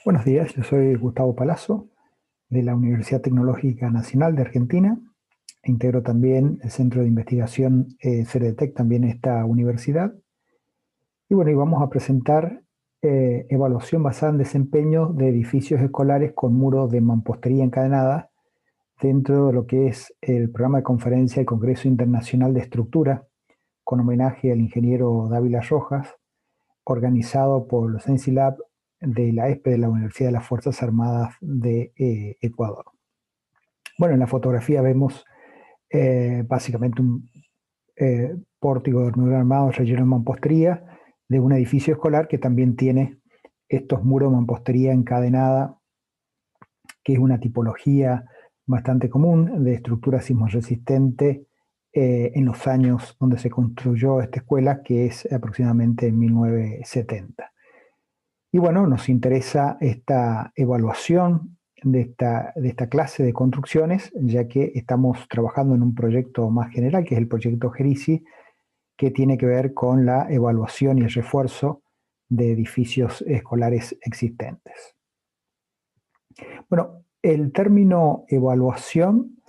Buenos días, yo soy Gustavo Palazzo de la Universidad Tecnológica Nacional de Argentina. Integro también el Centro de Investigación CERETEC, también esta universidad. Y bueno, y vamos a presentar evaluación basada en desempeño de edificios escolares con muros de mampostería encadenada dentro de lo que es el programa de conferencia del Congreso Internacional de Estructura, con homenaje al ingeniero Dávila Rojas, organizado por los Sensilab de la ESPE de la Universidad de las Fuerzas Armadas de Ecuador. Bueno, en la fotografía vemos básicamente un pórtico de hormigón armado relleno de mampostería de un edificio escolar que también tiene estos muros de mampostería encadenada, que es una tipología bastante común de estructura sismorresistente en los años donde se construyó esta escuela, que es aproximadamente en 1970. Y bueno, nos interesa esta evaluación de esta clase de construcciones, ya que estamos trabajando en un proyecto más general, que es el proyecto GERISI, que tiene que ver con la evaluación y el refuerzo de edificios escolares existentes. Bueno, el término evaluación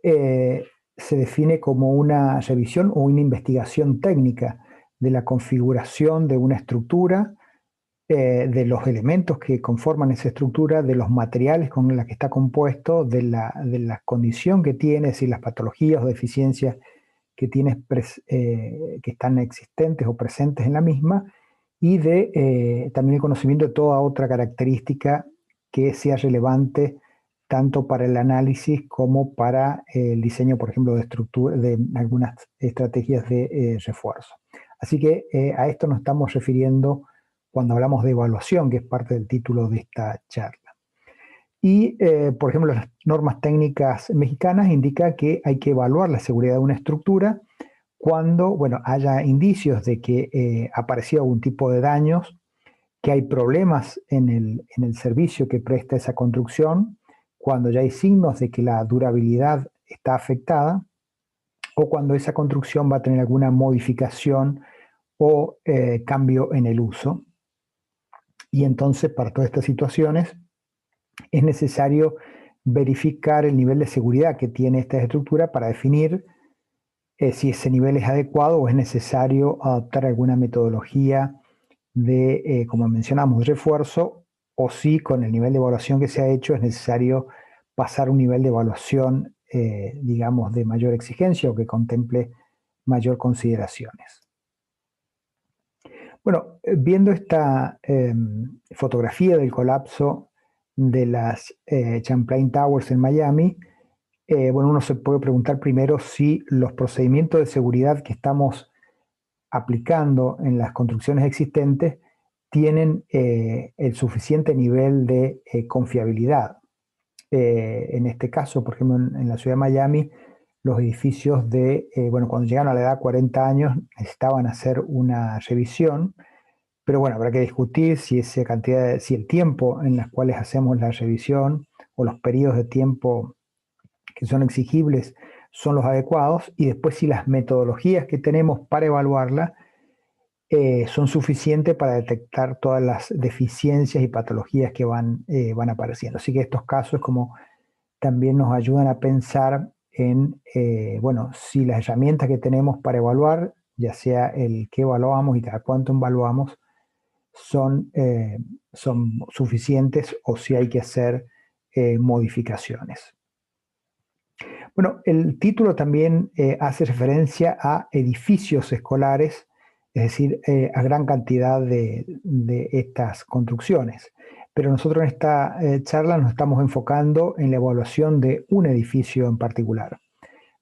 se define como una revisión o una investigación técnica de la configuración de una estructura, de los elementos que conforman esa estructura, de los materiales con los que está compuesto, de la condición que tiene, si las patologías o deficiencias que tiene, que están existentes o presentes en la misma, y de también el conocimiento de toda otra característica que sea relevante tanto para el análisis como para el diseño, por ejemplo, de estructura, de algunas estrategias de refuerzo. Así que a esto nos estamos refiriendo cuando hablamos de evaluación, que es parte del título de esta charla. Y, por ejemplo, las normas técnicas mexicanas indican que hay que evaluar la seguridad de una estructura cuando, bueno, haya indicios de que ha aparecido algún tipo de daños, que hay problemas en el servicio que presta esa construcción, cuando ya hay signos de que la durabilidad está afectada, o cuando esa construcción va a tener alguna modificación o cambio en el uso. Y entonces, para todas estas situaciones, es necesario verificar el nivel de seguridad que tiene esta estructura para definir si ese nivel es adecuado o es necesario adoptar alguna metodología de, como mencionamos, refuerzo, o si con el nivel de evaluación que se ha hecho es necesario pasar un nivel de evaluación, digamos, de mayor exigencia o que contemple mayor consideraciones. Bueno, viendo esta fotografía del colapso de las Champlain Towers en Miami, bueno, uno se puede preguntar primero si los procedimientos de seguridad que estamos aplicando en las construcciones existentes tienen el suficiente nivel de confiabilidad. En este caso, por ejemplo, en la ciudad de Miami, los edificios de, bueno, cuando llegan a la edad de 40 años necesitaban hacer una revisión, pero bueno, habrá que discutir si esa cantidad, si el tiempo en los cuales hacemos la revisión o los periodos de tiempo que son exigibles son los adecuados, y después si las metodologías que tenemos para evaluarla son suficientes para detectar todas las deficiencias y patologías que van apareciendo. Así que estos casos como también nos ayudan a pensar en, bueno, si las herramientas que tenemos para evaluar, ya sea el que evaluamos y cada cuánto evaluamos, son suficientes o si hay que hacer modificaciones. Bueno, el título también hace referencia a edificios escolares, es decir, a gran cantidad de estas construcciones. Pero nosotros en esta charla nos estamos enfocando en la evaluación de un edificio en particular.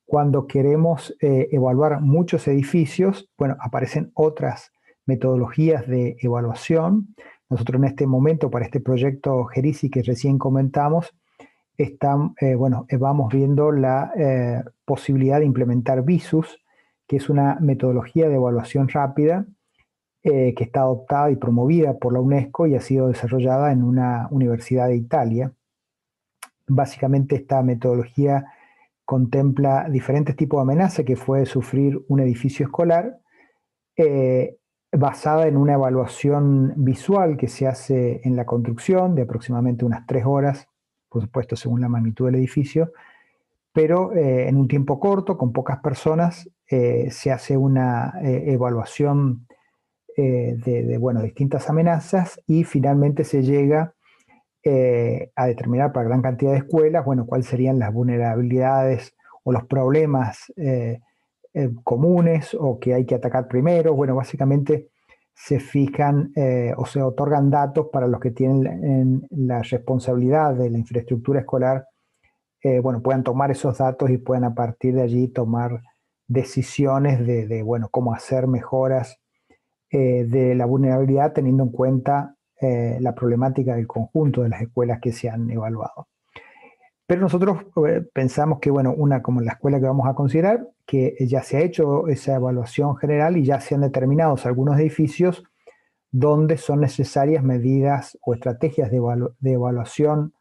Cuando queremos evaluar muchos edificios, bueno, aparecen otras metodologías de evaluación. Nosotros en este momento, para este proyecto GERISI que recién comentamos, bueno, vamos viendo la posibilidad de implementar VISUS, que es una metodología de evaluación rápida que está adoptada y promovida por la UNESCO y ha sido desarrollada en una universidad de Italia. Básicamente esta metodología contempla diferentes tipos de amenazas que puede sufrir un edificio escolar, basada en una evaluación visual que se hace en la construcción de aproximadamente unas 3 horas, por supuesto según la magnitud del edificio, pero en un tiempo corto, con pocas personas, se hace una evaluación bueno, distintas amenazas y finalmente se llega a determinar para gran cantidad de escuelas, bueno, cuáles serían las vulnerabilidades o los problemas comunes o que hay que atacar primero. Bueno, básicamente se fijan o se otorgan datos para los que tienen la responsabilidad de la infraestructura escolar, bueno, puedan tomar esos datos y puedan a partir de allí tomar decisiones bueno, cómo hacer mejoras de la vulnerabilidad teniendo en cuenta la problemática del conjunto de las escuelas que se han evaluado. Pero nosotros pensamos que, bueno, una como la escuela que vamos a considerar, que ya se ha hecho esa evaluación general y ya se han determinado algunos edificios donde son necesarias medidas o estrategias de evaluación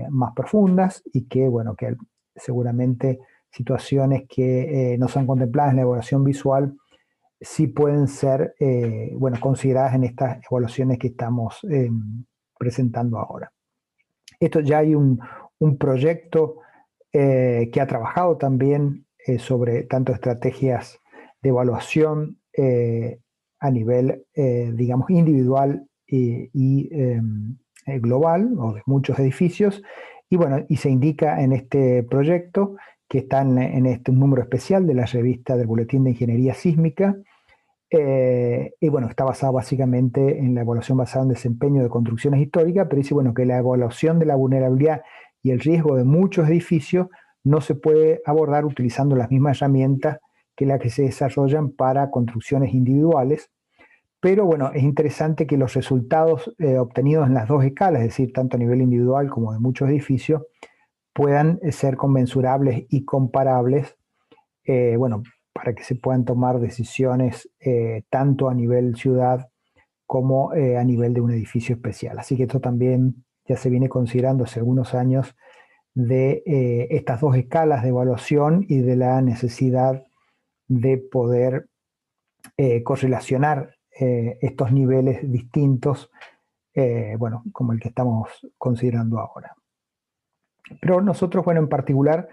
más profundas y que, bueno, que seguramente situaciones que no son contempladas en la evaluación visual sí pueden ser, bueno, consideradas en estas evaluaciones que estamos presentando ahora. Esto ya hay un proyecto que ha trabajado también sobre tanto estrategias de evaluación a nivel, digamos, individual y global o de muchos edificios. Y bueno, y se indica en este proyecto que está en este un número especial de la revista del Boletín de Ingeniería Sísmica. Y bueno, está basado básicamente en la evaluación basada en desempeño de construcciones históricas, pero dice, bueno, que la evaluación de la vulnerabilidad y el riesgo de muchos edificios no se puede abordar utilizando las mismas herramientas que las que se desarrollan para construcciones individuales. Pero bueno, es interesante que los resultados obtenidos en las dos escalas, es decir, tanto a nivel individual como de muchos edificios, puedan ser conmensurables y comparables, bueno, para que se puedan tomar decisiones tanto a nivel ciudad como a nivel de un edificio especial. Así que esto también ya se viene considerando hace algunos años de estas dos escalas de evaluación y de la necesidad de poder correlacionar estos niveles distintos, bueno, como el que estamos considerando ahora. Pero nosotros, bueno, en particular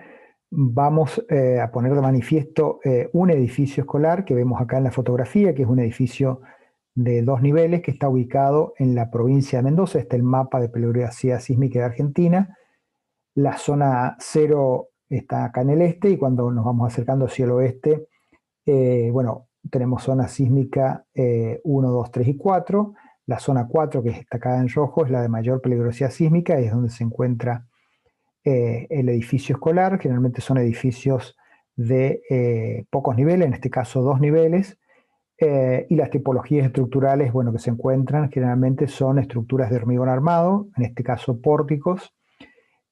vamos a poner de manifiesto un edificio escolar que vemos acá en la fotografía, que es un edificio de 2 niveles que está ubicado en la provincia de Mendoza. Este es el mapa de peligrosidad sísmica de Argentina. La zona 0 está acá en el este y cuando nos vamos acercando hacia el oeste, bueno, tenemos zona sísmica 1, 2, 3 y 4. La zona 4, que está acá en rojo, es la de mayor peligrosidad sísmica, es donde se encuentra el edificio escolar. Generalmente son edificios de pocos niveles, en este caso 2 niveles, y las tipologías estructurales, bueno, que se encuentran generalmente son estructuras de hormigón armado, en este caso pórticos,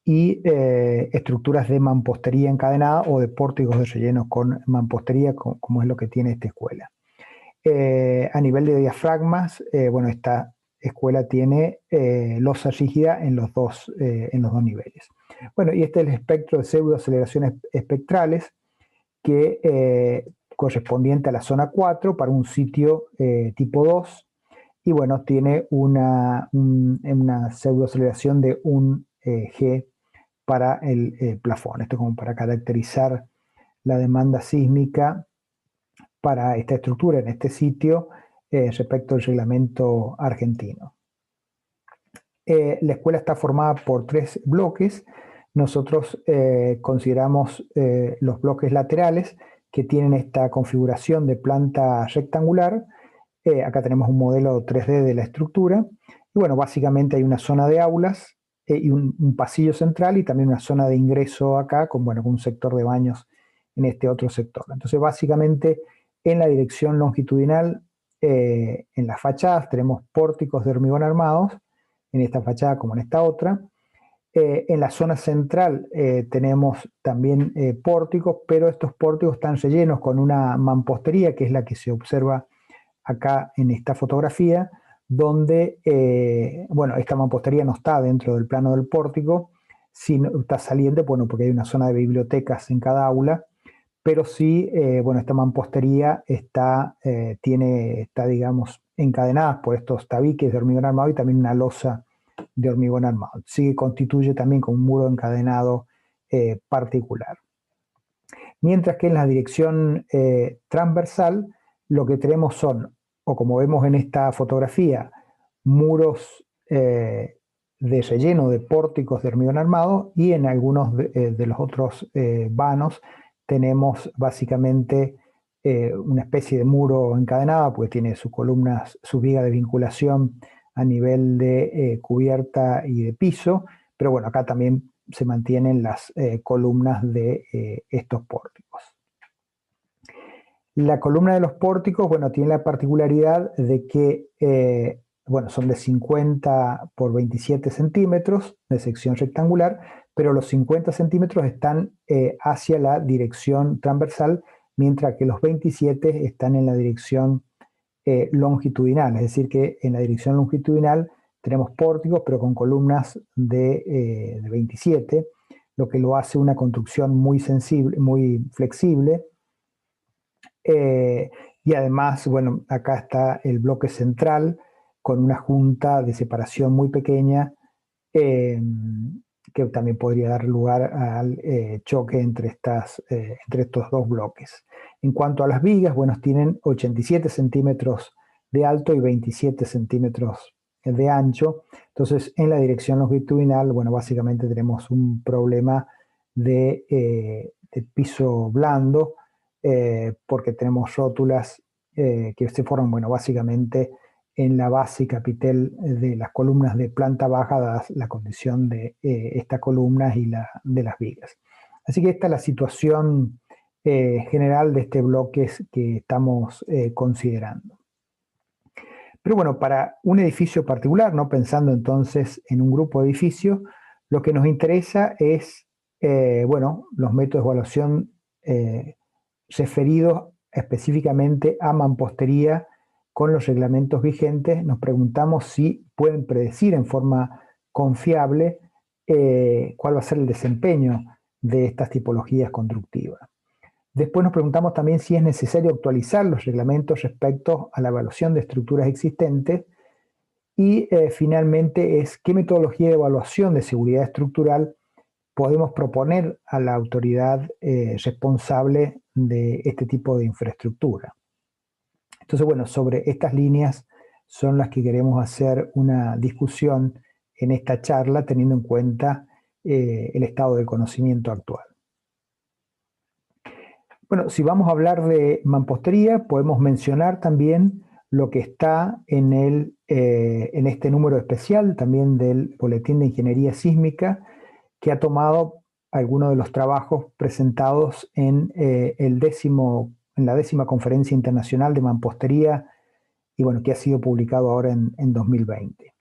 y estructuras de mampostería encadenada o de pórticos de relleno con mampostería, como es lo que tiene esta escuela. A nivel de diafragmas, bueno, esta escuela tiene losa rígida en los dos niveles. Bueno, y este es el espectro de pseudoaceleraciones espectrales que correspondiente a la zona 4 para un sitio tipo 2 y bueno, tiene una pseudoaceleración de 1 G para el plafón. Esto como para caracterizar la demanda sísmica para esta estructura en este sitio respecto al reglamento argentino. La escuela está formada por 3 bloques. Nosotros consideramos los bloques laterales que tienen esta configuración de planta rectangular. Acá tenemos un modelo 3D de la estructura. Y bueno, básicamente hay una zona de aulas y un pasillo central y también una zona de ingreso acá con, bueno, un sector de baños en este otro sector. Entonces, básicamente, en la dirección longitudinal, en las fachadas tenemos pórticos de hormigón armados, en esta fachada como en esta otra. En la zona central tenemos también pórticos, pero estos pórticos están rellenos con una mampostería, que es la que se observa acá en esta fotografía, donde, bueno, esta mampostería no está dentro del plano del pórtico, sino está saliente, bueno, porque hay una zona de bibliotecas en cada aula, pero sí, bueno, esta mampostería está, digamos, encadenada por estos tabiques de hormigón armado y también una losa de hormigón armado. Sí, constituye también como un muro encadenado particular. Mientras que en la dirección transversal lo que tenemos son, o como vemos en esta fotografía, muros de relleno de pórticos de hormigón armado, y en algunos de los otros vanos tenemos básicamente una especie de muro encadenado, porque tiene sus columnas, sus vigas de vinculación a nivel de cubierta y de piso, pero bueno, acá también se mantienen las columnas de estos pórticos. La columna de los pórticos, bueno, tiene la particularidad de que, bueno, son de 50 por 27 centímetros de sección rectangular, pero los 50 centímetros están hacia la dirección transversal, mientras que los 27 están en la dirección longitudinal, es decir, que en la dirección longitudinal tenemos pórticos, pero con columnas de 27, lo que lo hace una construcción muy sensible, muy flexible. Y además, bueno, acá está el bloque central con una junta de separación muy pequeña, que también podría dar lugar al choque entre estos dos bloques. En cuanto a las vigas, bueno, tienen 87 centímetros de alto y 27 centímetros de ancho. Entonces, en la dirección longitudinal, bueno, básicamente tenemos un problema de piso blando, porque tenemos rótulas que se forman, bueno, básicamente en la base y capitel de las columnas de planta baja, dada la condición de estas columnas y de las vigas. Así que esta es la situación general de este bloque que estamos considerando. Pero bueno, para un edificio particular, no pensando entonces en un grupo de edificios, lo que nos interesa es, bueno, los métodos de evaluación referidos específicamente a mampostería con los reglamentos vigentes. Nos preguntamos si pueden predecir en forma confiable cuál va a ser el desempeño de estas tipologías constructivas. Después nos preguntamos también si es necesario actualizar los reglamentos respecto a la evaluación de estructuras existentes. Y finalmente es qué metodología de evaluación de seguridad estructural podemos proponer a la autoridad responsable de este tipo de infraestructura. Entonces, bueno, sobre estas líneas son las que queremos hacer una discusión en esta charla, teniendo en cuenta el estado del conocimiento actual. Bueno, si vamos a hablar de mampostería, podemos mencionar también lo que está en este número especial también del Boletín de Ingeniería Sísmica, que ha tomado algunos de los trabajos presentados en la 10ª Conferencia Internacional de Mampostería, y bueno, que ha sido publicado ahora en 2020.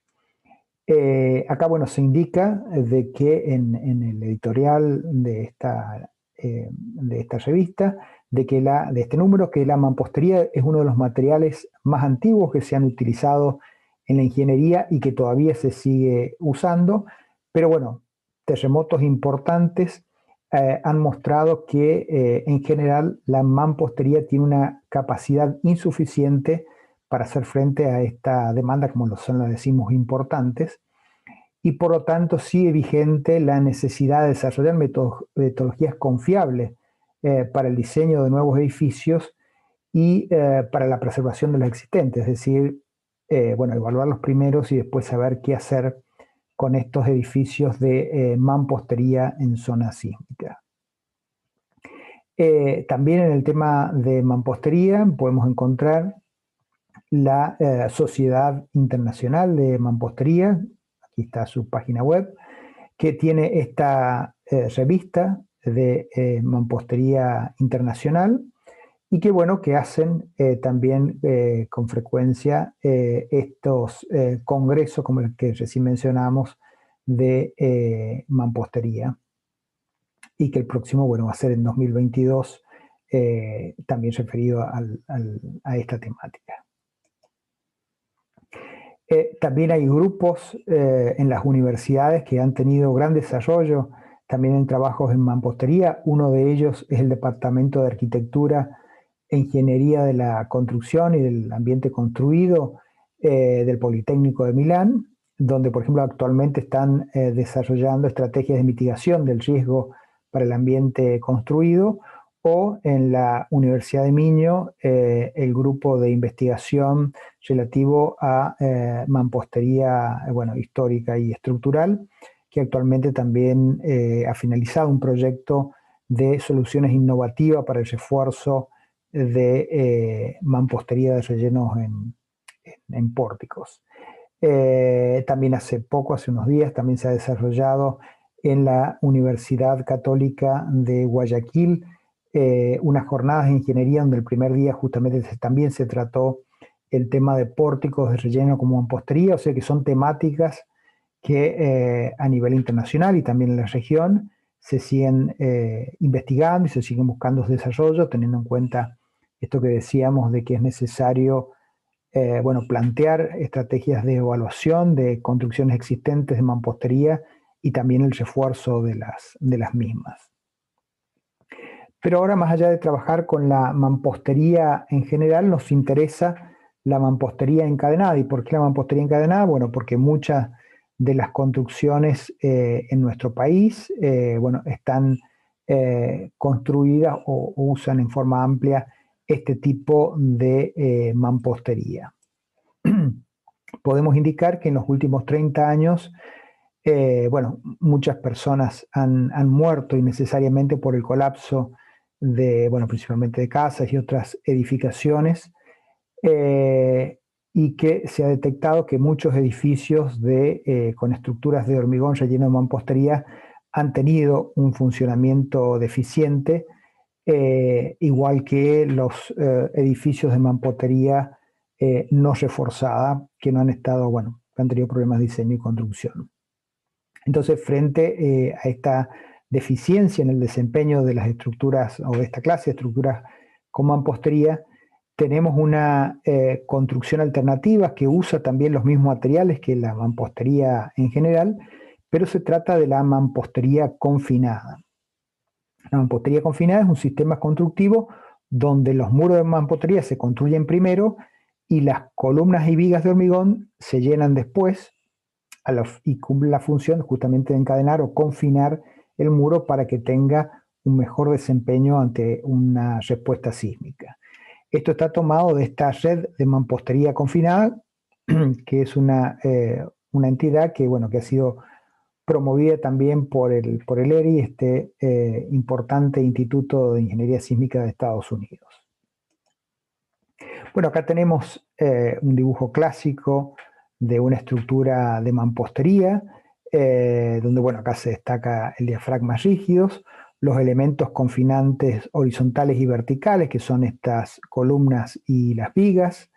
Acá, bueno, se indica de que en el editorial de esta revista, de este número, que la mampostería es uno de los materiales más antiguos que se han utilizado en la ingeniería y que todavía se sigue usando, pero bueno, terremotos importantes han mostrado que en general la mampostería tiene una capacidad insuficiente para hacer frente a esta demanda, como lo son, la decimos, importantes, y por lo tanto sigue vigente la necesidad de desarrollar metodologías confiables para el diseño de nuevos edificios y para la preservación de los existentes, es decir, bueno, evaluar los primeros y después saber qué hacer con estos edificios de mampostería en zona sísmica. También en el tema de mampostería podemos encontrar la Sociedad Internacional de Mampostería, aquí está su página web, que tiene esta revista de mampostería internacional, y que bueno, que hacen también con frecuencia estos congresos como el que recién mencionamos de mampostería, y que el próximo, bueno, va a ser en 2022, también referido a esta temática. También hay grupos en las universidades que han tenido gran desarrollo también en trabajos en mampostería. Uno de ellos es el Departamento de Arquitectura e Ingeniería de la Construcción y del Ambiente Construido del Politécnico de Milán, donde, por ejemplo, actualmente están desarrollando estrategias de mitigación del riesgo para el ambiente construido, o en la Universidad de Minho, el grupo de investigación relativo a mampostería histórica y estructural, que actualmente también ha finalizado un proyecto de soluciones innovativas para el refuerzo de mampostería de rellenos en pórticos. También hace poco, hace unos días, también se ha desarrollado en la Universidad Católica de Guayaquil unas jornadas de ingeniería donde el primer día justamente también se trató el tema de pórticos de relleno como mampostería, o sea que son temáticas que a nivel internacional y también en la región se siguen investigando y se siguen buscando desarrollos, teniendo en cuenta esto que decíamos de que es necesario plantear estrategias de evaluación de construcciones existentes de mampostería y también el refuerzo de las mismas. Pero ahora, más allá de trabajar con la mampostería en general, nos interesa la mampostería encadenada. ¿Y por qué la mampostería encadenada? Bueno, porque muchas de las construcciones en nuestro país están construidas o usan en forma amplia este tipo de mampostería. Podemos indicar que en los últimos 30 años, muchas personas han muerto innecesariamente por el colapso principalmente de casas y otras edificaciones, y que se ha detectado que muchos edificios con estructuras de hormigón relleno de mampostería han tenido un funcionamiento deficiente, igual que los edificios de mampostería no reforzada, que no han estado, que han tenido problemas de diseño y construcción. Entonces, frente a esta deficiencia en el desempeño de las estructuras o de esta clase de estructuras con mampostería, tenemos una construcción alternativa que usa también los mismos materiales que la mampostería en general, pero se trata de la mampostería confinada. La mampostería confinada es un sistema constructivo donde los muros de mampostería se construyen primero y las columnas y vigas de hormigón se llenan después, y cumple la función justamente de encadenar o confinar el muro para que tenga un mejor desempeño ante una respuesta sísmica. Esto está tomado de esta red de mampostería confinada, que es una entidad que ha sido promovida también por el ERI, este importante Instituto de Ingeniería Sísmica de Estados Unidos. Bueno, acá tenemos un dibujo clásico de una estructura de mampostería, donde acá se destaca el diafragma rígidos, los elementos confinantes horizontales y verticales, que son estas columnas y las vigas,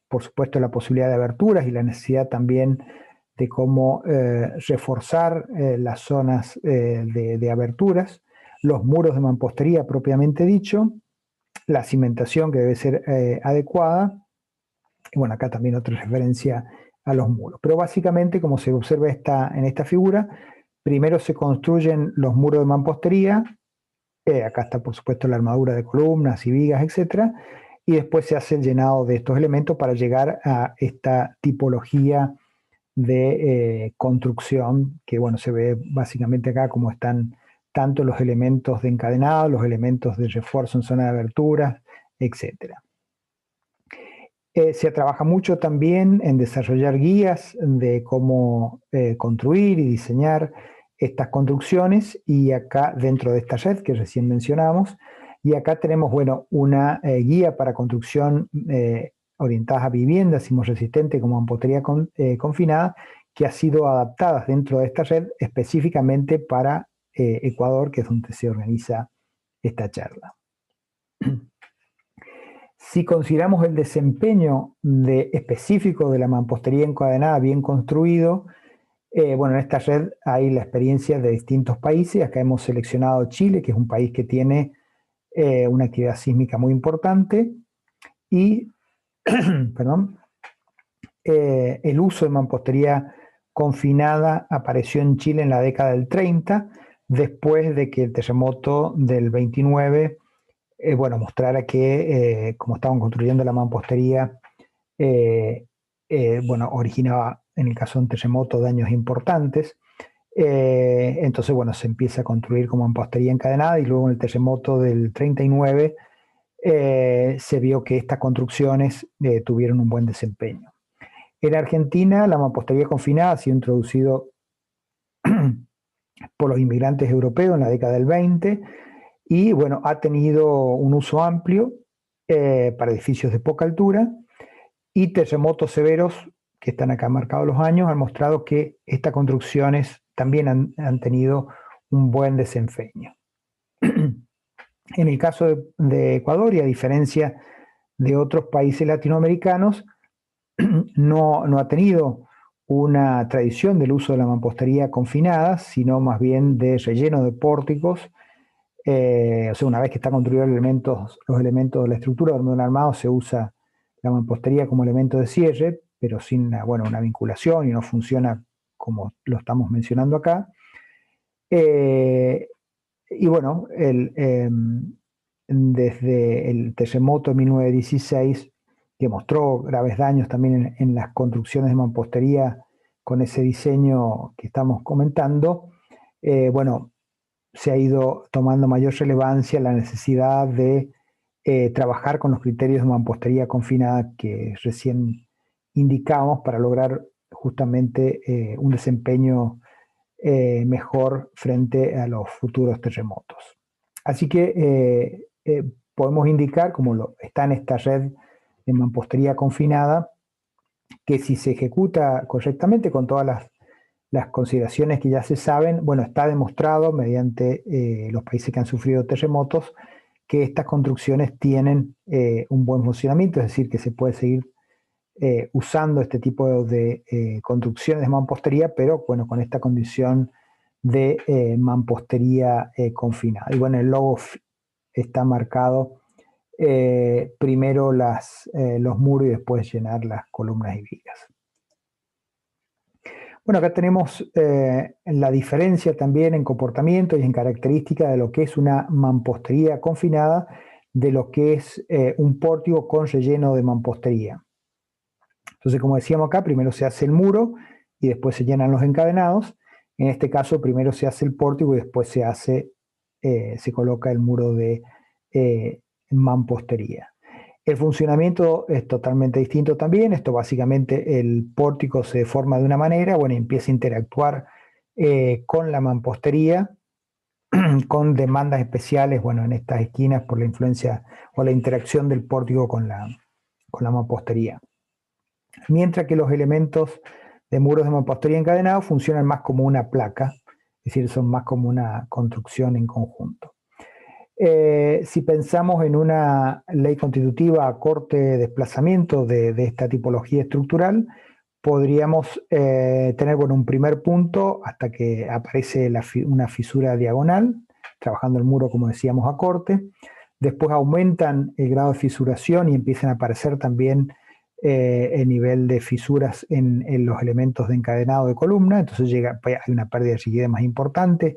por supuesto la posibilidad de aberturas y la necesidad también de cómo reforzar las zonas de aberturas, los muros de mampostería propiamente dicho, la cimentación que debe ser adecuada, y acá también otra referencia a los muros. Pero básicamente, como se observa en esta figura, primero se construyen los muros de mampostería, acá está por supuesto la armadura de columnas y vigas, etc., y después se hace el llenado de estos elementos para llegar a esta tipología de construcción que se ve básicamente acá como están tanto los elementos de encadenado, los elementos de refuerzo en zona de aberturas, etc. Se trabaja mucho también en desarrollar guías de cómo construir y diseñar estas construcciones, y acá dentro de esta red que recién mencionamos, y acá tenemos una guía para construcción orientadas a viviendas sismoresistentes como mampostería confinada, que ha sido adaptada dentro de esta red específicamente para Ecuador, que es donde se organiza esta charla. Si consideramos el desempeño específico de la mampostería encadenada bien construido, en esta red hay la experiencia de distintos países. Acá hemos seleccionado Chile, que es un país que tiene una actividad sísmica muy importante, y perdón, el uso de mampostería confinada apareció en Chile en la década del 30, después de que el terremoto del 29 mostrara que como estaban construyendo la mampostería, originaba, en el caso de un terremoto, daños importantes. Entonces, se empieza a construir como mampostería encadenada, y luego en el terremoto del 39 se vio que estas construcciones tuvieron un buen desempeño. En Argentina, la mampostería confinada ha sido introducido por los inmigrantes europeos en la década del 20 y ha tenido un uso amplio para edificios de poca altura, y terremotos severos que están acá marcados los años han mostrado que estas construcciones también han tenido un buen desempeño. En el caso de Ecuador, y a diferencia de otros países latinoamericanos, no ha tenido una tradición del uso de la mampostería confinada, sino más bien de relleno de pórticos. Una vez que están construidos los elementos de la estructura del hormigón armado, se usa la mampostería como elemento de cierre, pero sin una vinculación, y no funciona como lo estamos mencionando acá. Desde el terremoto de 1916, que mostró graves daños también en las construcciones de mampostería con ese diseño que estamos comentando, se ha ido tomando mayor relevancia la necesidad de trabajar con los criterios de mampostería confinada que recién indicamos, para lograr justamente un desempeño mejor frente a los futuros terremotos. Así que podemos indicar, como está en esta red de mampostería confinada, que si se ejecuta correctamente con todas las consideraciones que ya se saben, está demostrado mediante los países que han sufrido terremotos que estas construcciones tienen un buen funcionamiento, es decir, que se puede seguir usando este tipo de construcciones de mampostería, pero con esta condición de mampostería confinada. Y el logo está marcado primero los muros y después llenar las columnas y vigas. Acá tenemos la diferencia también en comportamiento y en característica de lo que es una mampostería confinada de lo que es un pórtico con relleno de mampostería. Entonces, como decíamos acá, primero se hace el muro y después se llenan los encadenados. En este caso, primero se hace el pórtico y después se coloca el muro de mampostería. El funcionamiento es totalmente distinto también. Esto básicamente, el pórtico se forma de una manera, empieza a interactuar con la mampostería, con demandas especiales, en estas esquinas, por la influencia o la interacción del pórtico con la mampostería. Mientras que los elementos de muros de mampostería encadenados funcionan más como una placa, es decir, son más como una construcción en conjunto. Si pensamos en una ley constitutiva a corte de desplazamiento de esta tipología estructural, podríamos tener un primer punto hasta que aparece una fisura diagonal, trabajando el muro, como decíamos, a corte. Después aumentan el grado de fisuración y empiezan a aparecer también el nivel de fisuras en los elementos de encadenado de columna. Entonces hay una pérdida de rigidez más importante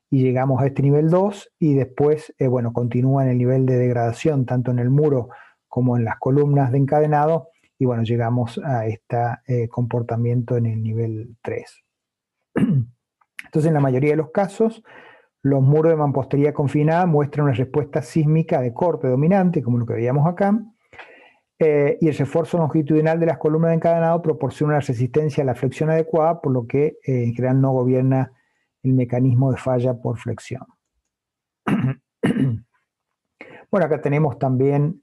y llegamos a este nivel 2, y después continúa en el nivel de degradación tanto en el muro como en las columnas de encadenado, y llegamos a este comportamiento en el nivel 3. Entonces, en la mayoría de los casos, los muros de mampostería confinada muestran una respuesta sísmica de corte dominante, como lo que veíamos acá, y el refuerzo longitudinal de las columnas de encadenado proporciona una resistencia a la flexión adecuada, por lo que en general no gobierna el mecanismo de falla por flexión. Acá tenemos también,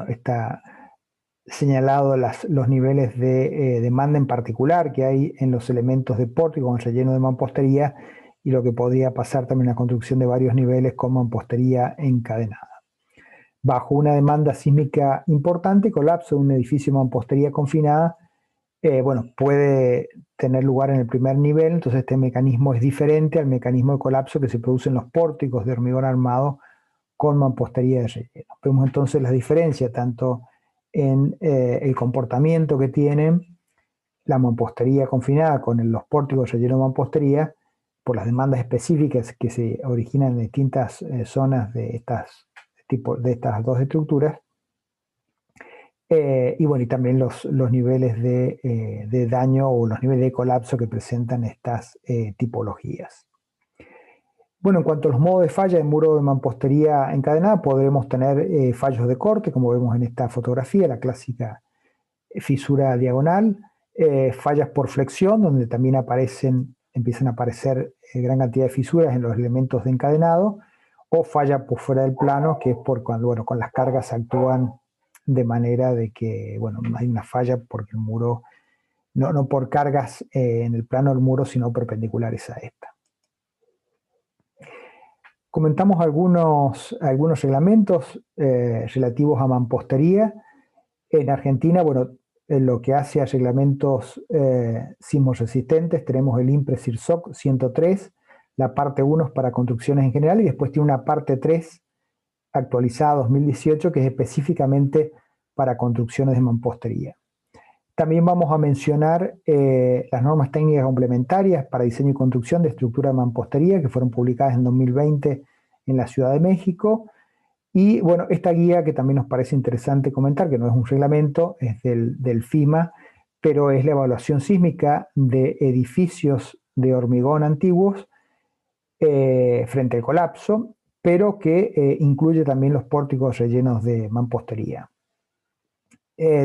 está señalado los niveles de demanda en particular que hay en los elementos de pórtico con relleno de mampostería, y lo que podría pasar también en la construcción de varios niveles con mampostería encadenada. Bajo una demanda sísmica importante, colapso de un edificio de mampostería confinada puede tener lugar en el primer nivel. Entonces este mecanismo es diferente al mecanismo de colapso que se produce en los pórticos de hormigón armado con mampostería de relleno. Vemos entonces la diferencia tanto en el comportamiento que tienen la mampostería confinada con los pórticos rellenos de mampostería, por las demandas específicas que se originan en distintas zonas de estas dos estructuras, y bueno, y también los niveles de daño o los niveles de colapso que presentan estas tipologías. Bueno, en cuanto a los modos de falla de muro de mampostería encadenada, podremos tener fallos de corte, como vemos en esta fotografía, la clásica fisura diagonal, fallas por flexión, donde también empiezan a aparecer gran cantidad de fisuras en los elementos de encadenado, o falla por fuera del plano, que es por cuando, bueno, con las cargas actúan de manera de que, bueno, hay una falla porque el muro, no por cargas en el plano del muro, sino perpendiculares a esta. Comentamos algunos reglamentos relativos a mampostería. En Argentina, bueno, en lo que hace a reglamentos sismoresistentes, tenemos el INPRE-SIRSOC 103, la parte 1 es para construcciones en general, y después tiene una parte 3 actualizada 2018 que es específicamente para construcciones de mampostería. También vamos a mencionar las normas técnicas complementarias para diseño y construcción de estructura de mampostería que fueron publicadas en 2020 en la Ciudad de México. Y bueno, esta guía que también nos parece interesante comentar, que no es un reglamento, es del FIMA, pero es la evaluación sísmica de edificios de hormigón antiguos frente al colapso, pero que incluye también los pórticos rellenos de mampostería.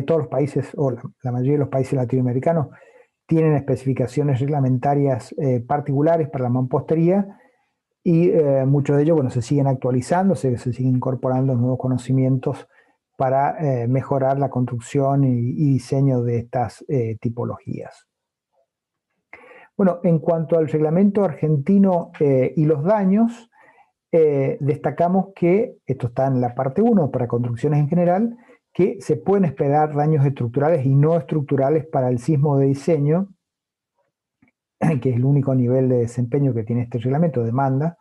Todos los países, o la mayoría de los países latinoamericanos, tienen especificaciones reglamentarias particulares para la mampostería, y muchos de ellos, bueno, se siguen actualizando, se siguen incorporando nuevos conocimientos para mejorar la construcción y diseño de estas tipologías. Bueno, en cuanto al reglamento argentino y los daños, destacamos que, esto está en la parte 1 para construcciones en general, que se pueden esperar daños estructurales y no estructurales para el sismo de diseño, que es el único nivel de desempeño que tiene este reglamento, demanda,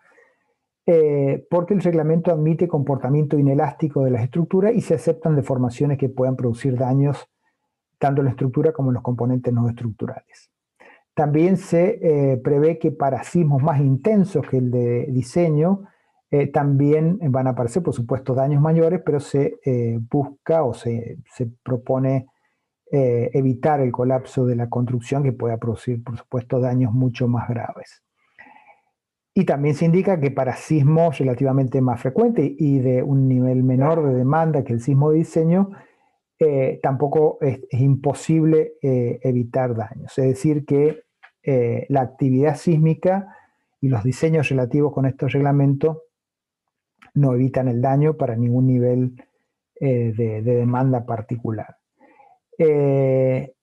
porque el reglamento admite comportamiento inelástico de las estructuras y se aceptan deformaciones que puedan producir daños tanto en la estructura como en los componentes no estructurales. También se prevé que para sismos más intensos que el de diseño, también van a aparecer, por supuesto, daños mayores, pero se busca o se propone evitar el colapso de la construcción que pueda producir, por supuesto, daños mucho más graves. Y también se indica que para sismos relativamente más frecuentes y de un nivel menor de demanda que el sismo de diseño, tampoco es imposible evitar daños. Es decir, que la actividad sísmica y los diseños relativos con estos reglamentos no evitan el daño para ningún nivel de demanda particular.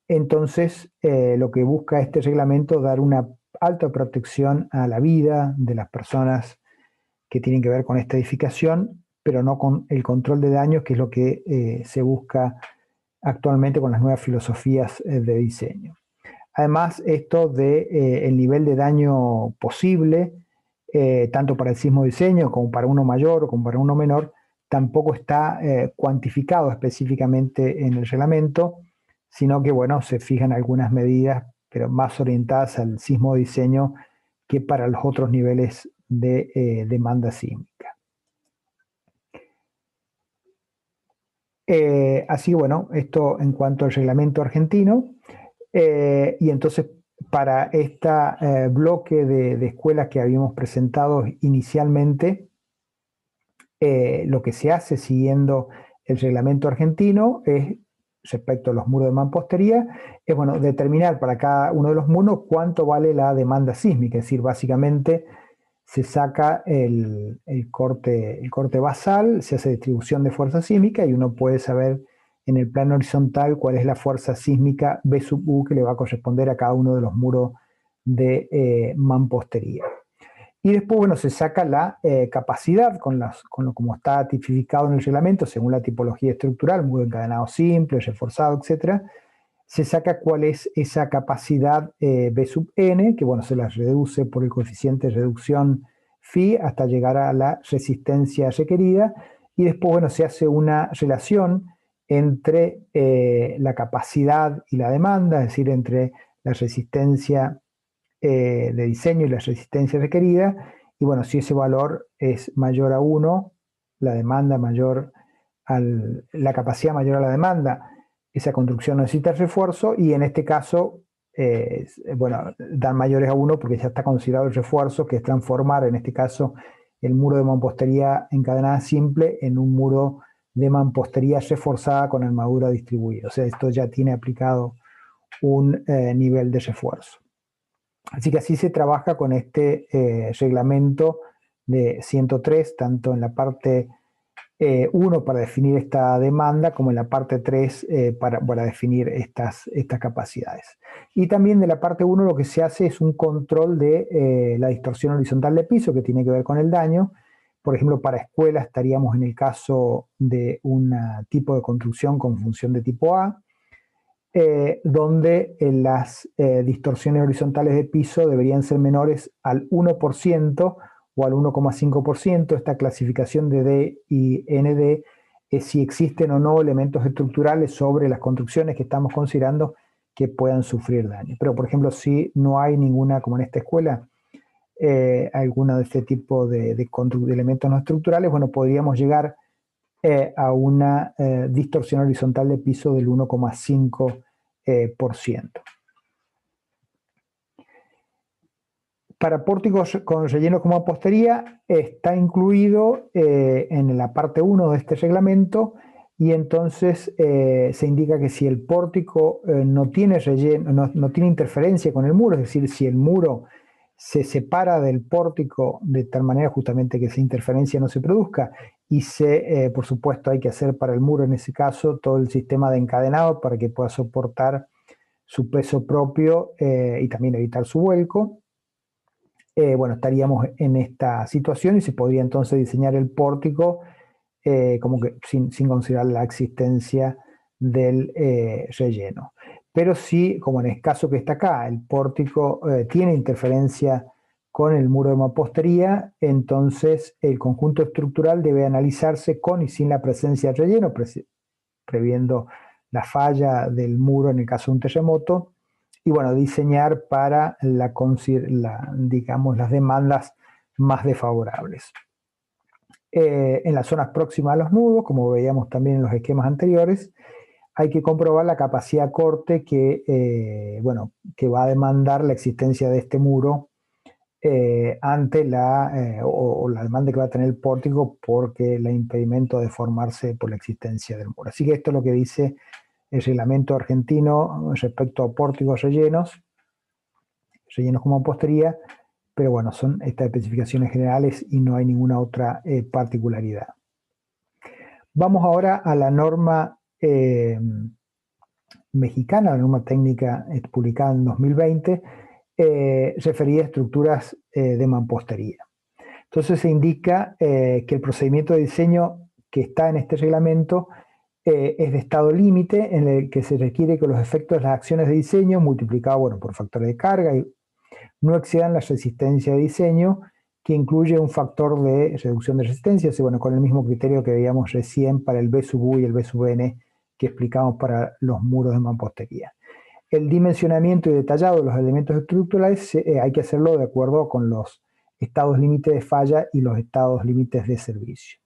Entonces, lo que busca este reglamento es dar una alta protección a la vida de las personas que tienen que ver con esta edificación, pero no con el control de daños, que es lo que se busca actualmente con las nuevas filosofías de diseño. Además, esto de el nivel de daño posible, tanto para el sismo diseño como para uno mayor o como para uno menor, tampoco está cuantificado específicamente en el reglamento, sino que, bueno, se fijan algunas medidas, pero más orientadas al sismo diseño que para los otros niveles de demanda sísmica. Así, bueno, esto en cuanto al reglamento argentino. Y entonces, para este bloque de escuelas que habíamos presentado inicialmente, lo que se hace siguiendo el reglamento argentino es, respecto a los muros de mampostería, es, bueno, determinar para cada uno de los muros cuánto vale la demanda sísmica, es decir, básicamente se saca el corte basal, se hace distribución de fuerza sísmica y uno puede saber en el plano horizontal cuál es la fuerza sísmica B sub U que le va a corresponder a cada uno de los muros de mampostería. Y después, bueno, se saca la capacidad como está tipificado en el reglamento, según la tipología estructural, muro encadenado simple, reforzado, etc. Se saca cuál es esa capacidad B sub n, que, bueno, se la reduce por el coeficiente de reducción phi hasta llegar a la resistencia requerida. Y después, bueno, se hace una relación entre la capacidad y la demanda, es decir, entre la resistencia de diseño y la resistencia requerida, y bueno, si ese valor es mayor a 1, la demanda mayor la capacidad mayor a la demanda, esa construcción necesita refuerzo, y en este caso, bueno, dan mayores a 1 porque ya está considerado el refuerzo, que es transformar, en este caso, el muro de mampostería encadenada simple en un muro de mampostería reforzada con armadura distribuida. O sea, esto ya tiene aplicado un nivel de refuerzo. Así que así se trabaja con este reglamento de 103, tanto en la parte 1 para definir esta demanda, como en la parte 3 para definir estas capacidades. Y también de la parte 1 lo que se hace es un control de la distorsión horizontal de piso, que tiene que ver con el daño. Por ejemplo, para escuelas estaríamos en el caso de un tipo de construcción con función de tipo A, donde las distorsiones horizontales de piso deberían ser menores al 1% o al 1,5%. Esta clasificación de D y ND es si existen o no elementos estructurales sobre las construcciones que estamos considerando que puedan sufrir daño. Pero, por ejemplo, si no hay ninguna, como en esta escuela, alguna de este tipo de elementos no estructurales, bueno, podríamos llegar a una distorsión horizontal de piso del 1,5%. Para pórticos con relleno como mampostería está incluido en la parte 1 de este reglamento, y entonces se indica que si el pórtico no tiene relleno, no tiene interferencia con el muro, es decir, si el muro se separa del pórtico de tal manera justamente que esa interferencia no se produzca, y por supuesto hay que hacer para el muro en ese caso todo el sistema de encadenado para que pueda soportar su peso propio y también evitar su vuelco. Bueno, estaríamos en esta situación y se podría entonces diseñar el pórtico como que sin considerar la existencia del relleno. Pero sí, como en el caso que está acá, el pórtico tiene interferencia con el muro de mampostería, entonces el conjunto estructural debe analizarse con y sin la presencia de relleno, previendo la falla del muro en el caso de un terremoto, y bueno, diseñar para digamos, las demandas más desfavorables. En las zonas próximas a los nudos, como veíamos también en los esquemas anteriores, hay que comprobar la capacidad corte que va a demandar la existencia de este muro ante o la demanda que va a tener el pórtico, porque el impedimento de formarse por la existencia del muro. Así que esto es lo que dice el reglamento argentino respecto a pórticos rellenos con mampostería, pero bueno, son estas especificaciones generales y no hay ninguna otra particularidad. Vamos ahora a la norma mexicana, la norma técnica publicada en 2020, referida a estructuras de mampostería. Entonces se indica que el procedimiento de diseño que está en este reglamento es de estado límite, en el que se requiere que los efectos de las acciones de diseño multiplicados por factores de carga no excedan la resistencia de diseño, que incluye un factor de reducción de resistencia, con el mismo criterio que veíamos recién para el B sub U y el B sub N que explicamos para los muros de mampostería. El dimensionamiento y detallado de los elementos estructurales hay que hacerlo de acuerdo con los estados límites de falla y los estados límites de servicio.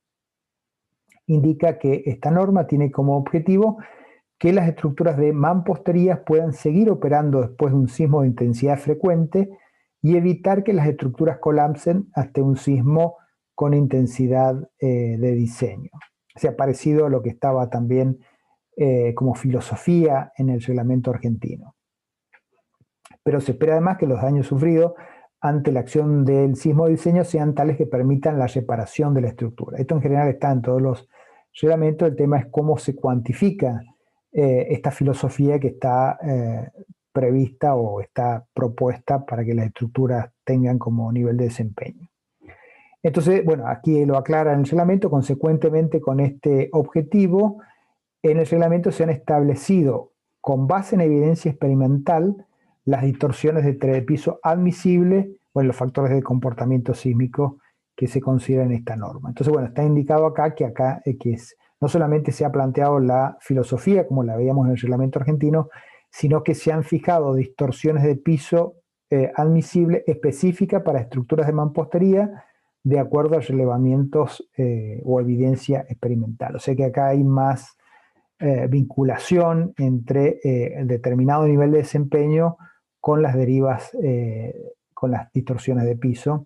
Indica que esta norma tiene como objetivo que las estructuras de mampostería puedan seguir operando después de un sismo de intensidad frecuente y evitar que las estructuras colapsen hasta un sismo con intensidad de diseño. O sea, parecido a lo que estaba también como filosofía en el reglamento argentino. Pero se espera además que los daños sufridos ante la acción del sismo de diseño sean tales que permitan la reparación de la estructura. Esto en general está en todos los reglamentos. El tema es cómo se cuantifica esta filosofía que está prevista o está propuesta para que las estructuras tengan como nivel de desempeño. Entonces, aquí lo aclara en el reglamento. Consecuentemente, con este objetivo, en el reglamento se han establecido, con base en evidencia experimental, las distorsiones de piso admisibles o en los factores de comportamiento sísmico que se consideran en esta norma. Entonces, está indicado acá que no solamente se ha planteado la filosofía, como la veíamos en el reglamento argentino, sino que se han fijado distorsiones de piso admisibles específicas para estructuras de mampostería de acuerdo a relevamientos o evidencia experimental. O sea que acá hay más vinculación entre el determinado nivel de desempeño con las derivas, con las distorsiones de piso,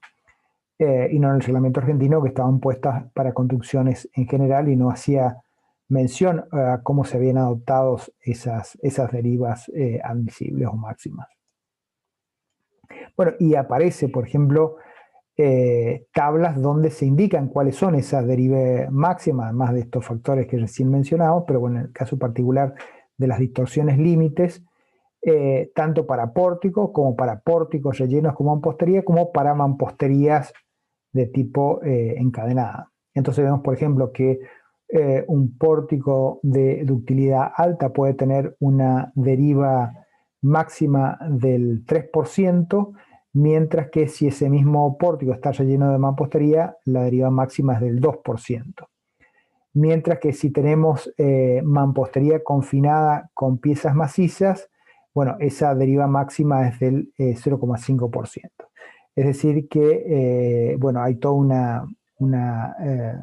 y no en el reglamento argentino, que estaban puestas para construcciones en general y no hacía mención a cómo se habían adoptado esas derivas admisibles o máximas. Bueno, y aparece, por ejemplo, tablas donde se indican cuáles son esas derivas máximas, además de estos factores que recién mencionamos, pero bueno, en el caso particular de las distorsiones límites, tanto para pórticos como para pórticos rellenos con mampostería, como para mamposterías de tipo encadenada. Entonces vemos, por ejemplo, que un pórtico de ductilidad alta puede tener una deriva máxima del 3%, mientras que si ese mismo pórtico está relleno de mampostería, la deriva máxima es del 2%. Mientras que si tenemos mampostería confinada con piezas macizas, bueno, esa deriva máxima es del 0,5%. Es decir que, bueno, hay toda una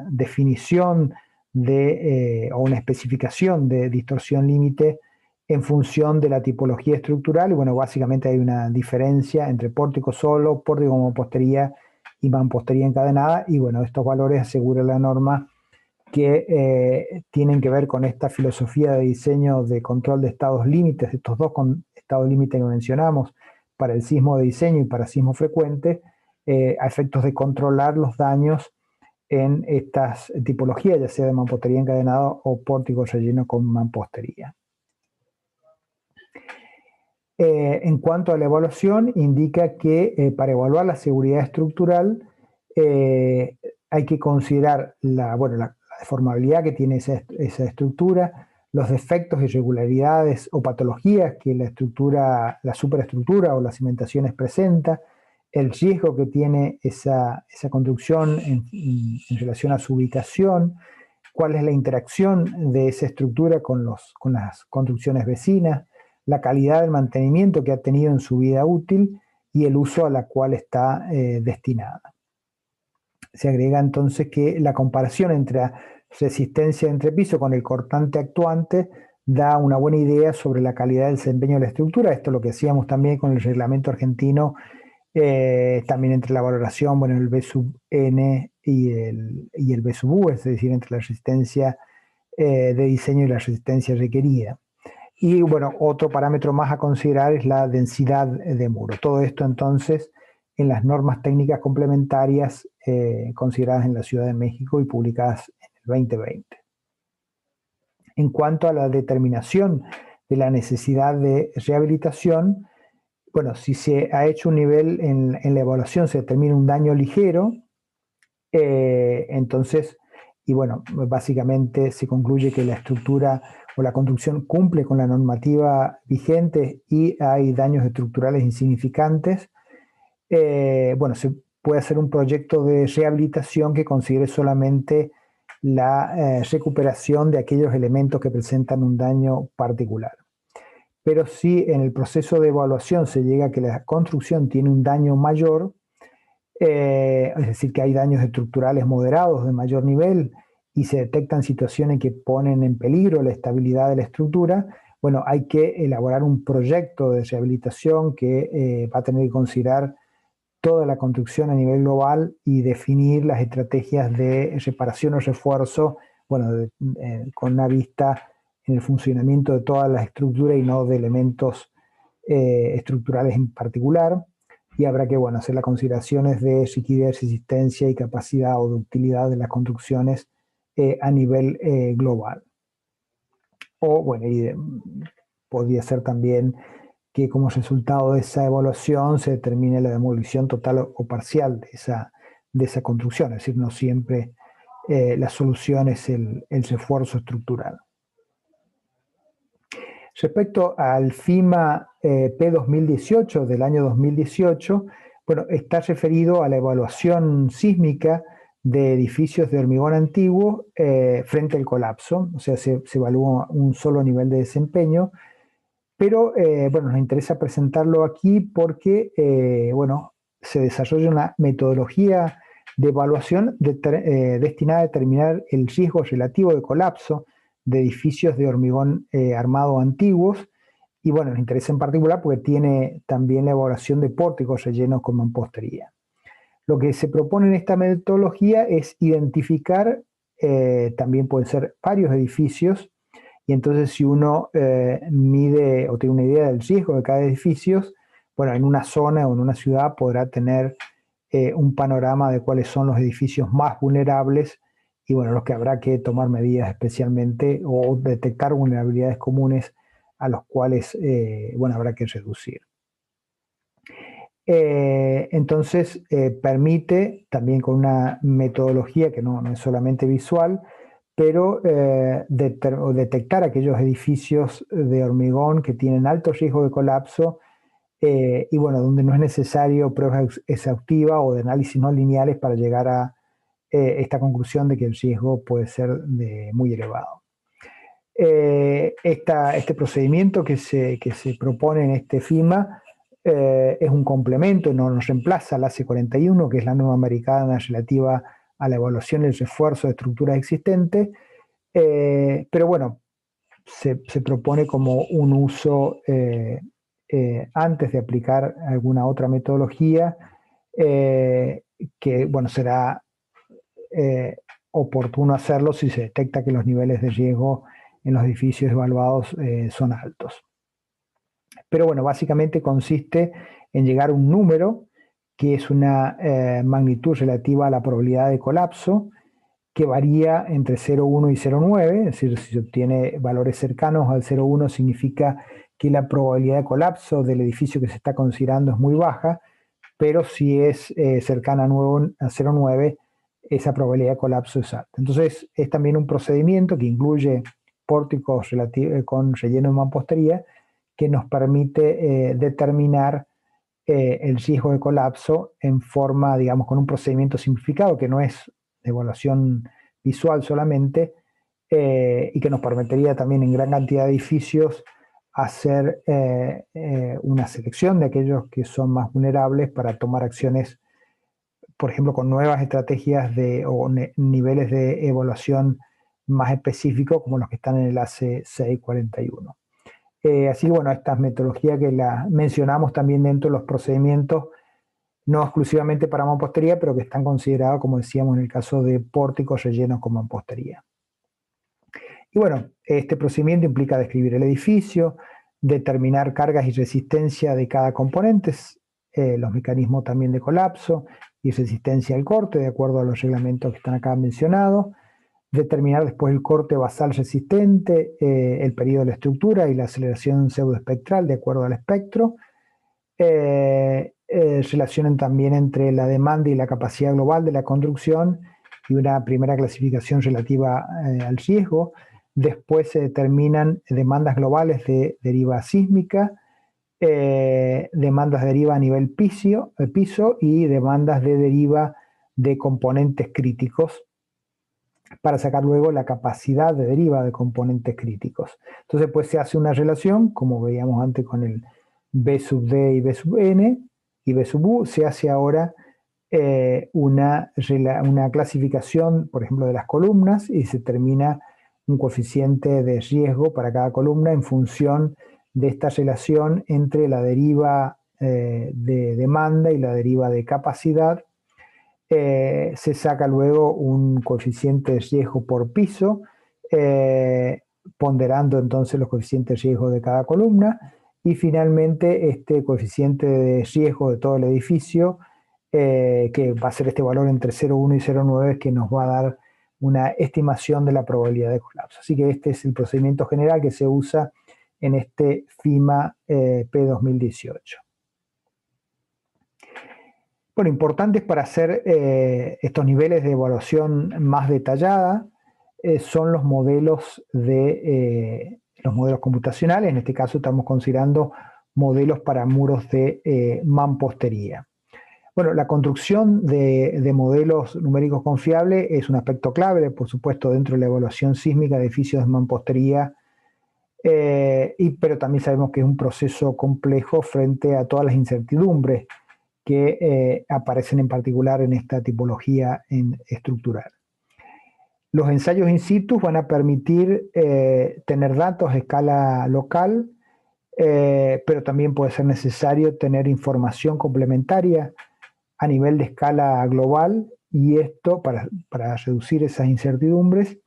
definición o una especificación de distorsión límite en función de la tipología estructural, y bueno, básicamente hay una diferencia entre pórtico solo, pórtico con mampostería y mampostería encadenada, y bueno, estos valores asegura la norma que tienen que ver con esta filosofía de diseño de control de estados límites, estos dos estados límites que mencionamos, para el sismo de diseño y para sismo frecuente, a efectos de controlar los daños en estas tipologías, ya sea de mampostería encadenada o pórtico relleno con mampostería. En cuanto a la evaluación, indica que para evaluar la seguridad estructural hay que considerar la deformabilidad que tiene esa estructura, los defectos, irregularidades o patologías que la superestructura o las cimentaciones presenta, el riesgo que tiene esa construcción en relación a su ubicación, cuál es la interacción de esa estructura con las construcciones vecinas, la calidad del mantenimiento que ha tenido en su vida útil y el uso a la cual está destinada. Se agrega entonces que la comparación entre resistencia de entrepiso con el cortante actuante da una buena idea sobre la calidad del desempeño de la estructura. Esto es lo que hacíamos también con el reglamento argentino, también entre la valoración, bueno, el B sub N y el B sub U, es decir, entre la resistencia de diseño y la resistencia requerida. Y bueno, otro parámetro más a considerar es la densidad de muro. Todo esto entonces en las normas técnicas complementarias consideradas en la Ciudad de México y publicadas en el 2020. En cuanto a la determinación de la necesidad de rehabilitación, bueno, si se ha hecho un nivel en la evaluación, se determina un daño ligero, entonces, y bueno, básicamente se concluye que la estructura o la construcción cumple con la normativa vigente y hay daños estructurales insignificantes. Bueno, se puede hacer un proyecto de rehabilitación que considere solamente la recuperación de aquellos elementos que presentan un daño particular. Pero si en el proceso de evaluación se llega a que la construcción tiene un daño mayor, es decir, que hay daños estructurales moderados de mayor nivel y se detectan situaciones que ponen en peligro la estabilidad de la estructura, bueno, hay que elaborar un proyecto de rehabilitación que va a tener que considerar toda la construcción a nivel global y definir las estrategias de reparación o refuerzo, bueno, con una vista en el funcionamiento de todas las estructuras y no de elementos estructurales en particular. Y habrá que, bueno, hacer las consideraciones de rigidez, resistencia y capacidad o ductilidad de las construcciones a nivel global. O, bueno, podría ser también que como resultado de esa evaluación se determine la demolición total o parcial de esa construcción, es decir, no siempre la solución es el refuerzo estructural. Respecto al FIMA P2018 del año 2018, bueno, está referido a la evaluación sísmica de edificios de hormigón antiguo frente al colapso, o sea, se evalúa un solo nivel de desempeño, pero bueno, nos interesa presentarlo aquí porque, bueno, se desarrolla una metodología de evaluación destinada a determinar el riesgo relativo de colapso de edificios de hormigón armado antiguos, y bueno, nos interesa en particular porque tiene también la elaboración de pórticos rellenos con mampostería. Lo que se propone en esta metodología es identificar, también pueden ser varios edificios, y entonces si uno mide o tiene una idea del riesgo de cada edificio, bueno, en una zona o en una ciudad podrá tener un panorama de cuáles son los edificios más vulnerables y bueno, los que habrá que tomar medidas especialmente o detectar vulnerabilidades comunes a los cuales, bueno, habrá que reducir. Entonces permite también con una metodología que no es solamente visual, pero detectar aquellos edificios de hormigón que tienen alto riesgo de colapso y bueno, donde no es necesario pruebas exhaustivas o de análisis no lineales para llegar a esta conclusión de que el riesgo puede ser muy elevado. Este procedimiento que se propone en este FIMA es un complemento, no nos reemplaza la AC41, que es la norma americana relativa a la evaluación y el refuerzo de estructuras existentes, pero bueno, se propone como un uso antes de aplicar alguna otra metodología, que bueno, será oportuno hacerlo si se detecta que los niveles de riesgo en los edificios evaluados son altos. Pero bueno, básicamente consiste en llegar a un número que es una magnitud relativa a la probabilidad de colapso, que varía entre 0,1 y 0,9, es decir, si se obtiene valores cercanos al 0,1 significa que la probabilidad de colapso del edificio que se está considerando es muy baja, pero si es cercana a 0,9, esa probabilidad de colapso es alta. Entonces es también un procedimiento que incluye pórticos con relleno de mampostería que nos permite determinar el riesgo de colapso en forma, digamos, con un procedimiento simplificado que no es de evaluación visual solamente, y que nos permitiría también en gran cantidad de edificios hacer una selección de aquellos que son más vulnerables para tomar acciones, por ejemplo, con nuevas estrategias o niveles de evaluación más específicos como los que están en el AC 641. Así que bueno, estas metodologías que las mencionamos también dentro de los procedimientos, no exclusivamente para mampostería, pero que están considerados, como decíamos, en el caso de pórticos rellenos con mampostería. Y bueno, este procedimiento implica describir el edificio, determinar cargas y resistencia de cada componente, los mecanismos también de colapso y resistencia al corte, de acuerdo a los reglamentos que están acá mencionados, determinar después el corte basal resistente, el periodo de la estructura y la aceleración pseudoespectral de acuerdo al espectro. Relacionan también entre la demanda y la capacidad global de la construcción y una primera clasificación relativa al riesgo. Después se determinan demandas globales de deriva sísmica, demandas de deriva a nivel piso y demandas de deriva de componentes críticos, para sacar luego la capacidad de deriva de componentes críticos. Entonces, pues se hace una relación, como veíamos antes con el B sub D y B sub N y B sub U, se hace ahora una clasificación, por ejemplo, de las columnas y se determina un coeficiente de riesgo para cada columna en función de esta relación entre la deriva de demanda y la deriva de capacidad. Se saca luego un coeficiente de riesgo por piso, ponderando entonces los coeficientes de riesgo de cada columna, y finalmente este coeficiente de riesgo de todo el edificio, que va a ser este valor entre 0,1 y 0,9, que nos va a dar una estimación de la probabilidad de colapso. Así que este es el procedimiento general que se usa en este FIMA P2018. Bueno, importantes para hacer estos niveles de evaluación más detallada son los modelos computacionales. En este caso estamos considerando modelos para muros de mampostería. Bueno, la construcción de modelos numéricos confiables es un aspecto clave, por supuesto, dentro de la evaluación sísmica de edificios de mampostería, pero también sabemos que es un proceso complejo frente a todas las incertidumbres que aparecen en particular en esta tipología estructural. Los ensayos in situ van a permitir tener datos a escala local, pero también puede ser necesario tener información complementaria a nivel de escala global, y esto para reducir esas incertidumbres.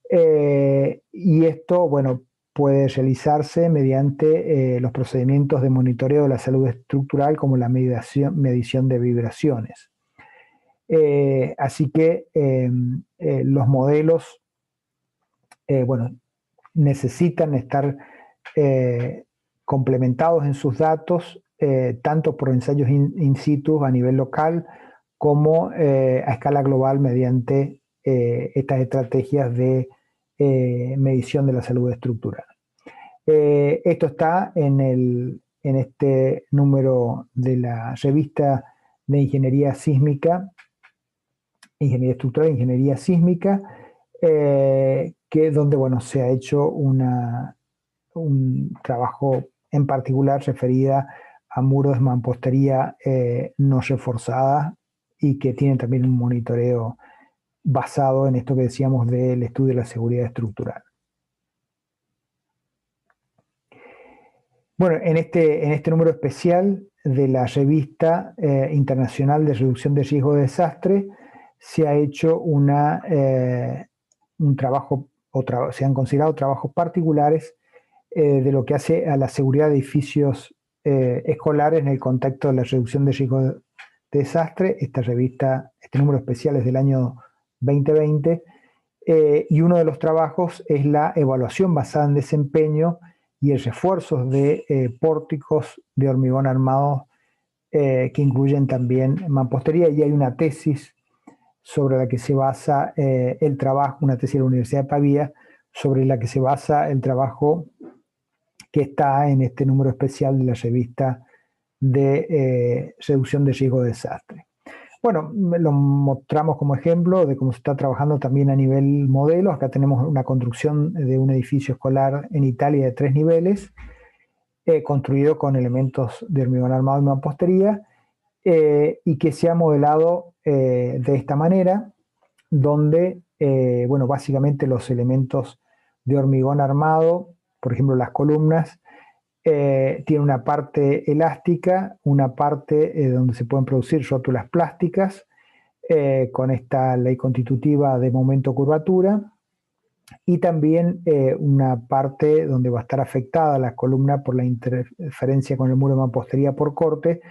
Y esto, bueno, puede realizarse mediante los procedimientos de monitoreo de la salud estructural, como la medición de vibraciones. Así que los modelos, bueno, necesitan estar complementados en sus datos, tanto por ensayos in situ a nivel local, como a escala global mediante estas estrategias de medición de la salud estructural. Esto está en este número de la revista de Ingeniería Sísmica, Ingeniería Estructural e Ingeniería Sísmica, donde bueno, se ha hecho un trabajo en particular referida a muros de mampostería no reforzada, y que tienen también un monitoreo basado en esto que decíamos del estudio de la seguridad estructural. Bueno, en este número especial de la revista internacional de reducción de riesgo de desastre, se ha hecho un trabajo, se han considerado trabajos particulares de lo que hace a la seguridad de edificios escolares en el contexto de la reducción de riesgo de desastre. Esta revista, este número especial es del año 2020, y uno de los trabajos es la evaluación basada en desempeño y el refuerzo de pórticos de hormigón armado que incluyen también mampostería, y hay una tesis sobre la que se basa el trabajo, una tesis de la Universidad de Pavía, sobre la que se basa el trabajo que está en este número especial de la revista de reducción de riesgo de desastre. Bueno, lo mostramos como ejemplo de cómo se está trabajando también a nivel modelo. Acá tenemos una construcción de un edificio escolar en Italia de 3 niveles, construido con elementos de hormigón armado y mampostería, y que se ha modelado de esta manera, donde, bueno, básicamente los elementos de hormigón armado, por ejemplo las columnas, tiene una parte elástica, una parte donde se pueden producir rótulas plásticas, con esta ley constitutiva de momento-curvatura, y también una parte donde va a estar afectada la columna por la interferencia con el muro de mampostería por corte,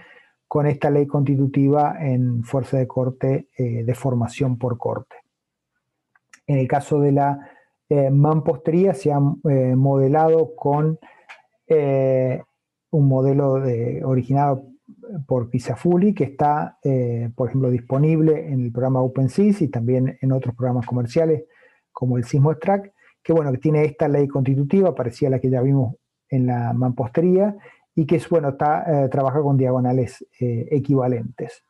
con esta ley constitutiva en fuerza de corte, deformación por corte. En el caso de la mampostería, se ha modelado con un modelo originado por Pisafulli, que está, por ejemplo, disponible en el programa OpenSys y también en otros programas comerciales como el SismoStrack, que bueno, que tiene esta ley constitutiva parecida a la que ya vimos en la mampostería, y que bueno, trabaja con diagonales equivalentes.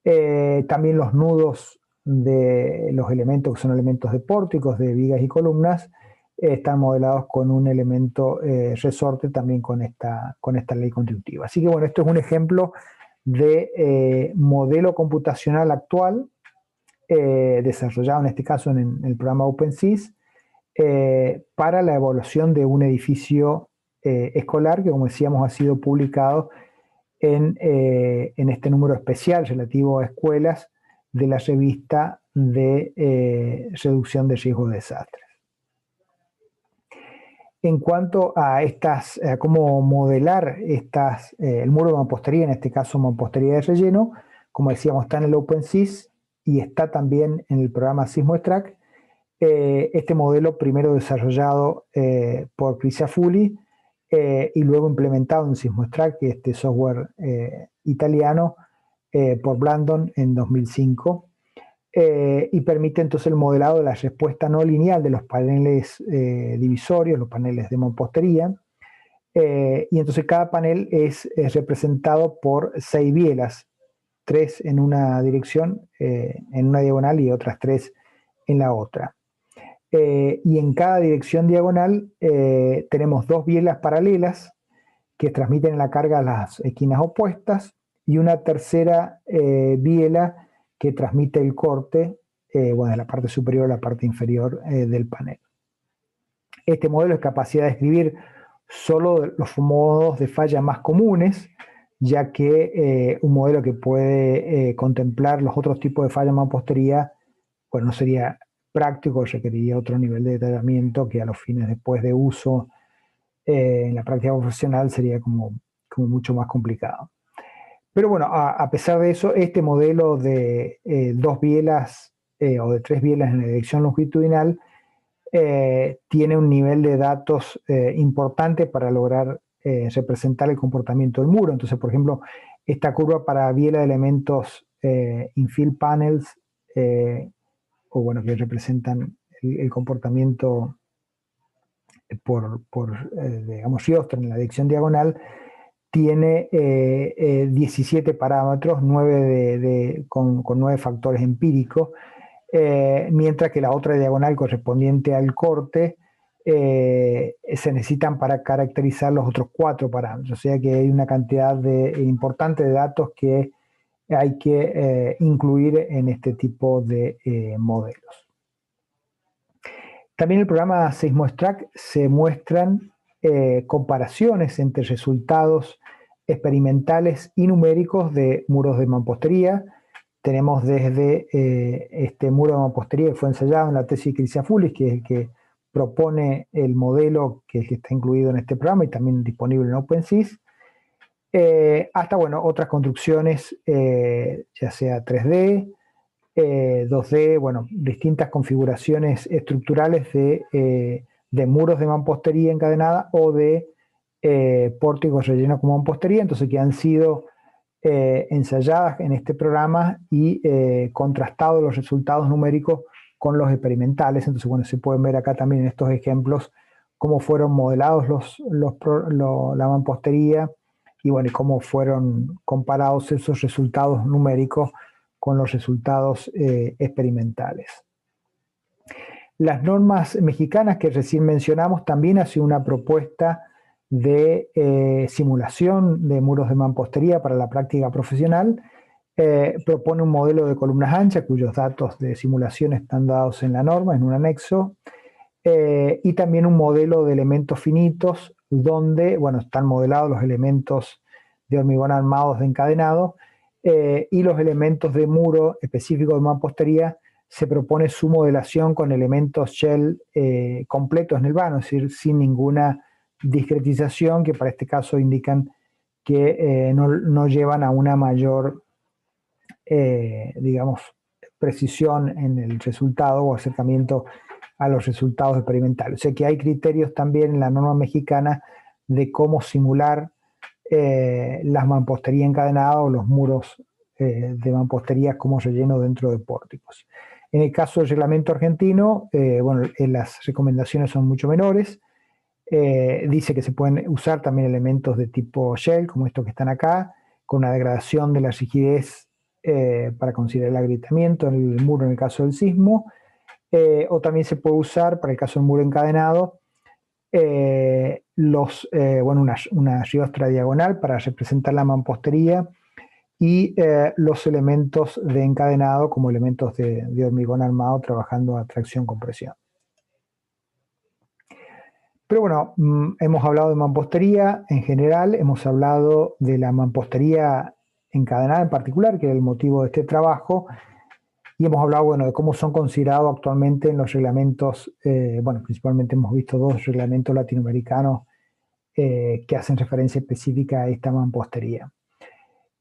También los nudos de los elementos, que son elementos de pórticos, de vigas y columnas, están modelados con un elemento resorte, también con esta ley constitutiva. Así que bueno, esto es un ejemplo de modelo computacional actual, desarrollado en este caso en el programa OpenSys, para la evaluación de un edificio escolar, que como decíamos ha sido publicado en este número especial relativo a escuelas de la revista de reducción de riesgo de desastres. En cuanto a cómo modelar el muro de mampostería, en este caso mampostería de relleno, como decíamos, está en el OpenSys y está también en el programa SismoStrack. Este modelo primero desarrollado por Pisafulli y luego implementado en SismoStrack, que es este software italiano, por Blandon en 2005. Y permite entonces el modelado de la respuesta no lineal de los paneles divisorios, los paneles de mampostería, y entonces cada panel es representado por 6 bielas, 3 en una dirección, en una diagonal, y otras 3 en la otra. Y en cada dirección diagonal tenemos 2 bielas paralelas que transmiten la carga a las esquinas opuestas, y una tercera biela que transmite el corte, bueno, de la parte superior a la parte inferior del panel. Este modelo es capacidad de describir solo los modos de falla más comunes, ya que un modelo que puede contemplar los otros tipos de falla de mampostería, pues no sería práctico, requeriría otro nivel de detallamiento que a los fines después de uso en la práctica profesional sería como mucho más complicado. Pero bueno, a pesar de eso, este modelo de 2 bielas o de 3 bielas en la dirección longitudinal tiene un nivel de datos importante para lograr representar el comportamiento del muro. Entonces, por ejemplo, esta curva para biela de elementos infill panels, o bueno, que representan el comportamiento por digamos, Fjoster en la dirección diagonal, tiene 17 parámetros, 9 con 9 factores empíricos, mientras que la otra diagonal correspondiente al corte se necesitan para caracterizar los otros 4 parámetros. O sea que hay una cantidad importante de datos que hay que incluir en este tipo de modelos. También en el programa SeismoStrack se muestran comparaciones entre resultados experimentales y numéricos de muros de mampostería. Tenemos desde este muro de mampostería que fue ensayado en la tesis de Chrysiafoulis, que es el que propone el modelo que está incluido en este programa y también disponible en OpenSys, hasta bueno, otras construcciones, ya sea 3D, 2D, bueno, distintas configuraciones estructurales de muros de mampostería encadenada o de pórticos rellenos con mampostería, entonces que han sido ensayadas en este programa y contrastados los resultados numéricos con los experimentales. Entonces, bueno, se pueden ver acá también en estos ejemplos cómo fueron modelados la mampostería y bueno, y cómo fueron comparados esos resultados numéricos con los resultados experimentales. Las normas mexicanas que recién mencionamos también hacen una propuesta de simulación de muros de mampostería para la práctica profesional. Propone un modelo de columnas anchas cuyos datos de simulación están dados en la norma, en un anexo, y también un modelo de elementos finitos donde, bueno, están modelados los elementos de hormigón armados de encadenado, y los elementos de muro específicos de mampostería se propone su modelación con elementos shell completos en el vano, es decir, sin ninguna discretización, que para este caso indican que no llevan a una mayor, digamos, precisión en el resultado o acercamiento a los resultados experimentales. O sea que hay criterios también en la norma mexicana de cómo simular las mamposterías encadenadas o los muros de mampostería como relleno dentro de pórticos. En el caso del reglamento argentino, bueno, las recomendaciones son mucho menores. Dice que se pueden usar también elementos de tipo shell, como estos que están acá, con una degradación de la rigidez para considerar el agrietamiento en el muro en el caso del sismo, o también se puede usar, para el caso del muro encadenado, bueno, una riostra diagonal para representar la mampostería y los elementos de encadenado como elementos de hormigón armado trabajando a tracción-compresión. Pero bueno, hemos hablado de mampostería en general, hemos hablado de la mampostería encadenada en particular, que es el motivo de este trabajo, y hemos hablado, bueno, de cómo son considerados actualmente en los reglamentos, bueno, principalmente hemos visto 2 reglamentos latinoamericanos que hacen referencia específica a esta mampostería.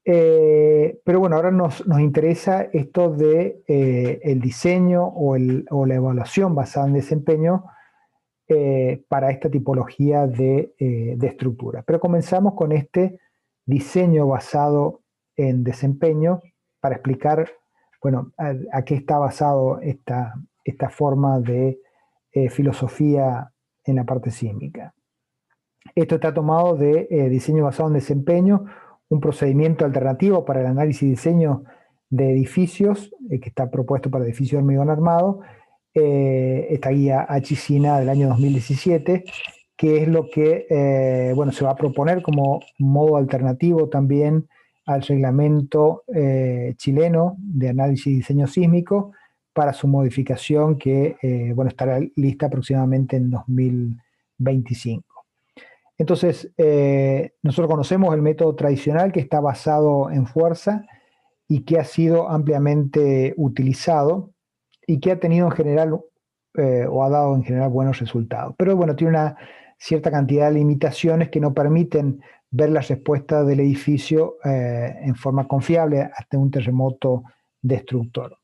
Pero bueno, ahora nos interesa esto de el diseño o la evaluación basada en desempeño para esta tipología de estructura. Pero comenzamos con este diseño basado en desempeño para explicar, bueno, a qué está basado esta forma de filosofía en la parte sísmica. Esto está tomado de diseño basado en desempeño, un procedimiento alternativo para el análisis y diseño de edificios, que está propuesto para edificios de hormigón armado, esta guía Achicina del año 2017, que es lo que bueno, se va a proponer como modo alternativo también al reglamento chileno de análisis y diseño sísmico para su modificación que bueno, estará lista aproximadamente en 2025. Entonces, nosotros conocemos el método tradicional que está basado en fuerza y que ha sido ampliamente utilizado y que ha tenido en general o ha dado en general buenos resultados. Pero bueno, tiene una cierta cantidad de limitaciones que no permiten ver la respuesta del edificio en forma confiable ante un terremoto destructor.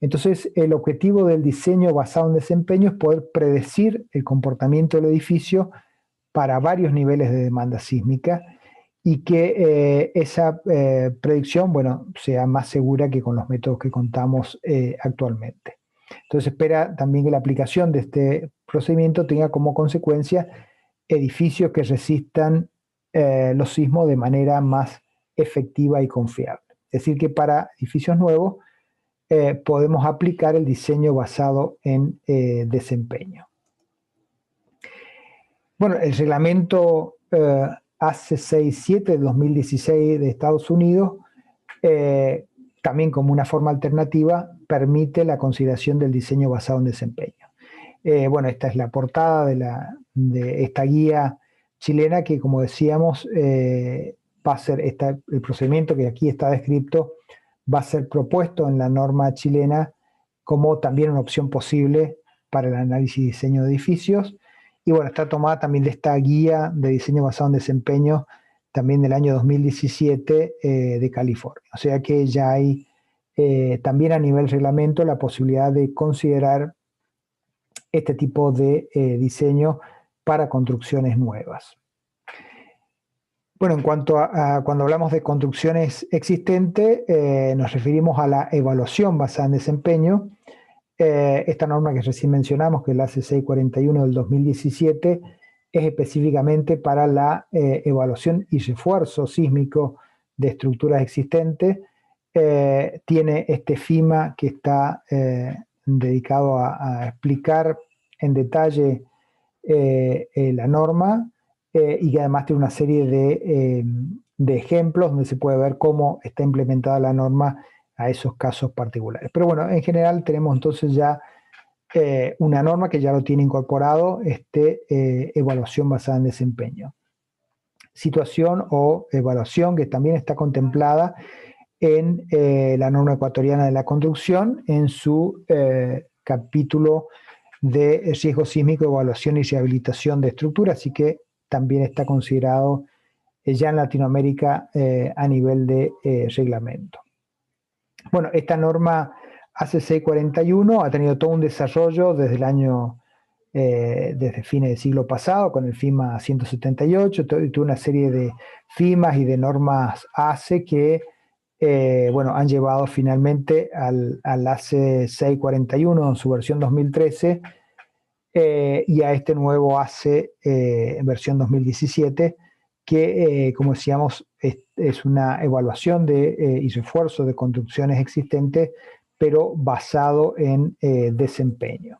Entonces, el objetivo del diseño basado en desempeño es poder predecir el comportamiento del edificio para varios niveles de demanda sísmica y que esa predicción, bueno, sea más segura que con los métodos que contamos actualmente. Entonces espera también que la aplicación de este procedimiento tenga como consecuencia edificios que resistan los sismos de manera más efectiva y confiable. Es decir, que para edificios nuevos podemos aplicar el diseño basado en desempeño. Bueno, el reglamento AC67 de 2016 de Estados Unidos, también como una forma alternativa, permite la consideración del diseño basado en desempeño. Bueno, esta es la portada de esta guía chilena que, como decíamos, va a ser el procedimiento que aquí está descrito, va a ser propuesto en la norma chilena como también una opción posible para el análisis y diseño de edificios. Y bueno, está tomada también de esta guía de diseño basado en desempeño, también del año 2017 de California. O sea que ya hay también a nivel reglamento la posibilidad de considerar este tipo de diseño para construcciones nuevas. Bueno, en cuanto a cuando hablamos de construcciones existentes, nos referimos a la evaluación basada en desempeño. Esta norma que recién mencionamos, que es la AC641 del 2017, es específicamente para la evaluación y refuerzo sísmico de estructuras existentes. Tiene este FIMA que está dedicado a explicar en detalle la norma y que además tiene una serie de ejemplos donde se puede ver cómo está implementada la norma a esos casos particulares. Pero bueno, en general tenemos entonces ya una norma que ya lo tiene incorporado, evaluación basada en desempeño. Situación o evaluación que también está contemplada en la norma ecuatoriana de la construcción en su capítulo de riesgo sísmico, evaluación y rehabilitación de estructuras, así que también está considerado ya en Latinoamérica a nivel de reglamento. Bueno, esta norma AC641 ha tenido todo un desarrollo desde el año, desde fines del siglo pasado, con el FIMA 178, tuvo una serie de FIMAs y de normas ACE que bueno, han llevado finalmente al AC641 en su versión 2013 y a este nuevo ACE en versión 2017 que, como decíamos, es una evaluación y refuerzo de construcciones existentes, pero basado en desempeño.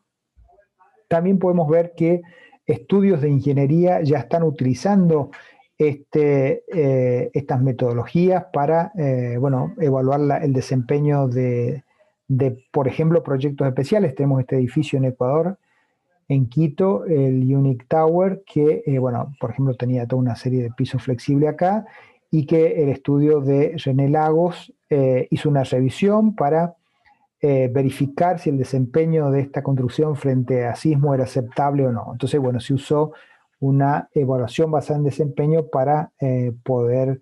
También podemos ver que estudios de ingeniería ya están utilizando estas metodologías para bueno, evaluar el desempeño de, por ejemplo, proyectos especiales. Tenemos este edificio en Ecuador, en Quito, el Unique Tower, que, bueno, por ejemplo, tenía toda una serie de pisos flexibles acá y que el estudio de René Lagos hizo una revisión para verificar si el desempeño de esta construcción frente a sismo era aceptable o no. Entonces, bueno, se usó una evaluación basada en desempeño para poder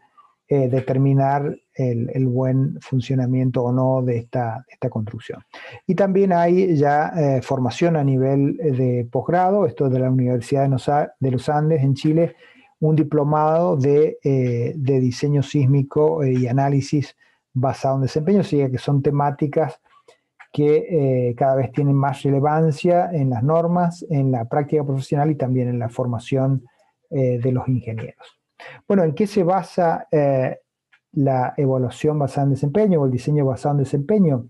determinar el buen funcionamiento o no de esta construcción. Y también hay ya formación a nivel de posgrado, esto es de la Universidad de los Andes en Chile, un diplomado de diseño sísmico y análisis basado en desempeño, o sea que son temáticas que cada vez tienen más relevancia en las normas, en la práctica profesional y también en la formación de los ingenieros. Bueno, ¿en qué se basa la evaluación basada en desempeño o el diseño basado en desempeño?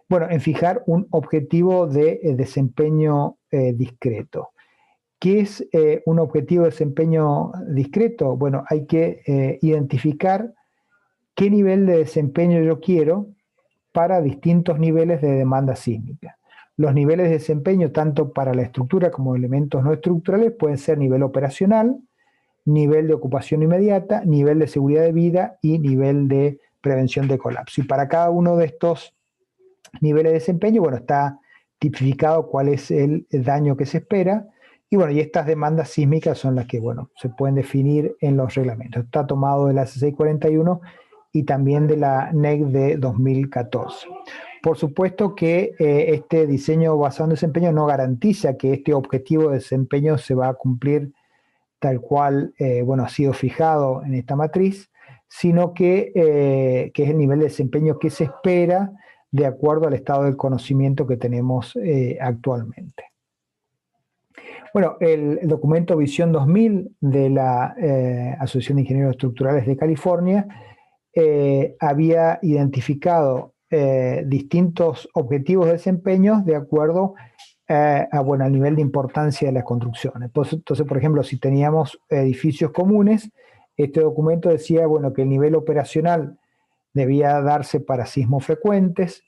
Bueno, en fijar un objetivo de desempeño discreto. ¿Qué es un objetivo de desempeño discreto? Bueno, hay que identificar qué nivel de desempeño yo quiero para distintos niveles de demanda sísmica. Los niveles de desempeño, tanto para la estructura como elementos no estructurales, pueden ser nivel operacional, nivel de ocupación inmediata, nivel de seguridad de vida y nivel de prevención de colapso. Y para cada uno de estos niveles de desempeño, bueno, está tipificado cuál es el daño que se espera. Y bueno, y estas demandas sísmicas son las que, bueno, se pueden definir en los reglamentos. Está tomado de la C641 y también de la NEC de 2014. Por supuesto que este diseño basado en desempeño no garantiza que este objetivo de desempeño se va a cumplir tal cual bueno, ha sido fijado en esta matriz, sino que es el nivel de desempeño que se espera de acuerdo al estado del conocimiento que tenemos actualmente. Bueno, el documento Visión 2000 de la Asociación de Ingenieros Estructurales de California había identificado distintos objetivos de desempeño de acuerdo bueno, al nivel de importancia de la construcción. Entonces, por ejemplo, si teníamos edificios comunes, este documento decía, bueno, que el nivel operacional debía darse para sismos frecuentes,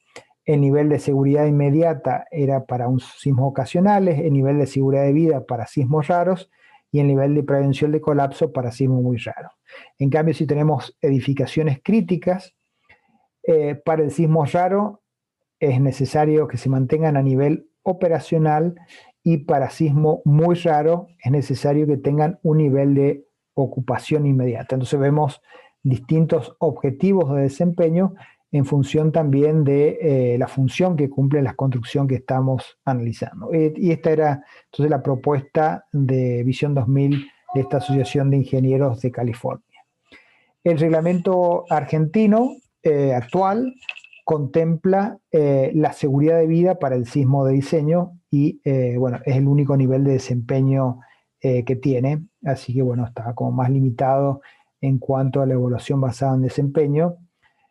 el nivel de seguridad inmediata era para sismos ocasionales, el nivel de seguridad de vida para sismos raros y el nivel de prevención de colapso para sismos muy raros. En cambio, si tenemos edificaciones críticas, para el sismo raro es necesario que se mantengan a nivel operacional y para sismo muy raro es necesario que tengan un nivel de ocupación inmediata. Entonces vemos distintos objetivos de desempeño en función también de la función que cumple la construcción que estamos analizando. Y esta era entonces la propuesta de Visión 2000 de esta Asociación de Ingenieros de California. El reglamento argentino actual contempla la seguridad de vida para el sismo de diseño y bueno, es el único nivel de desempeño que tiene, así que bueno, está como más limitado en cuanto a la evaluación basada en desempeño,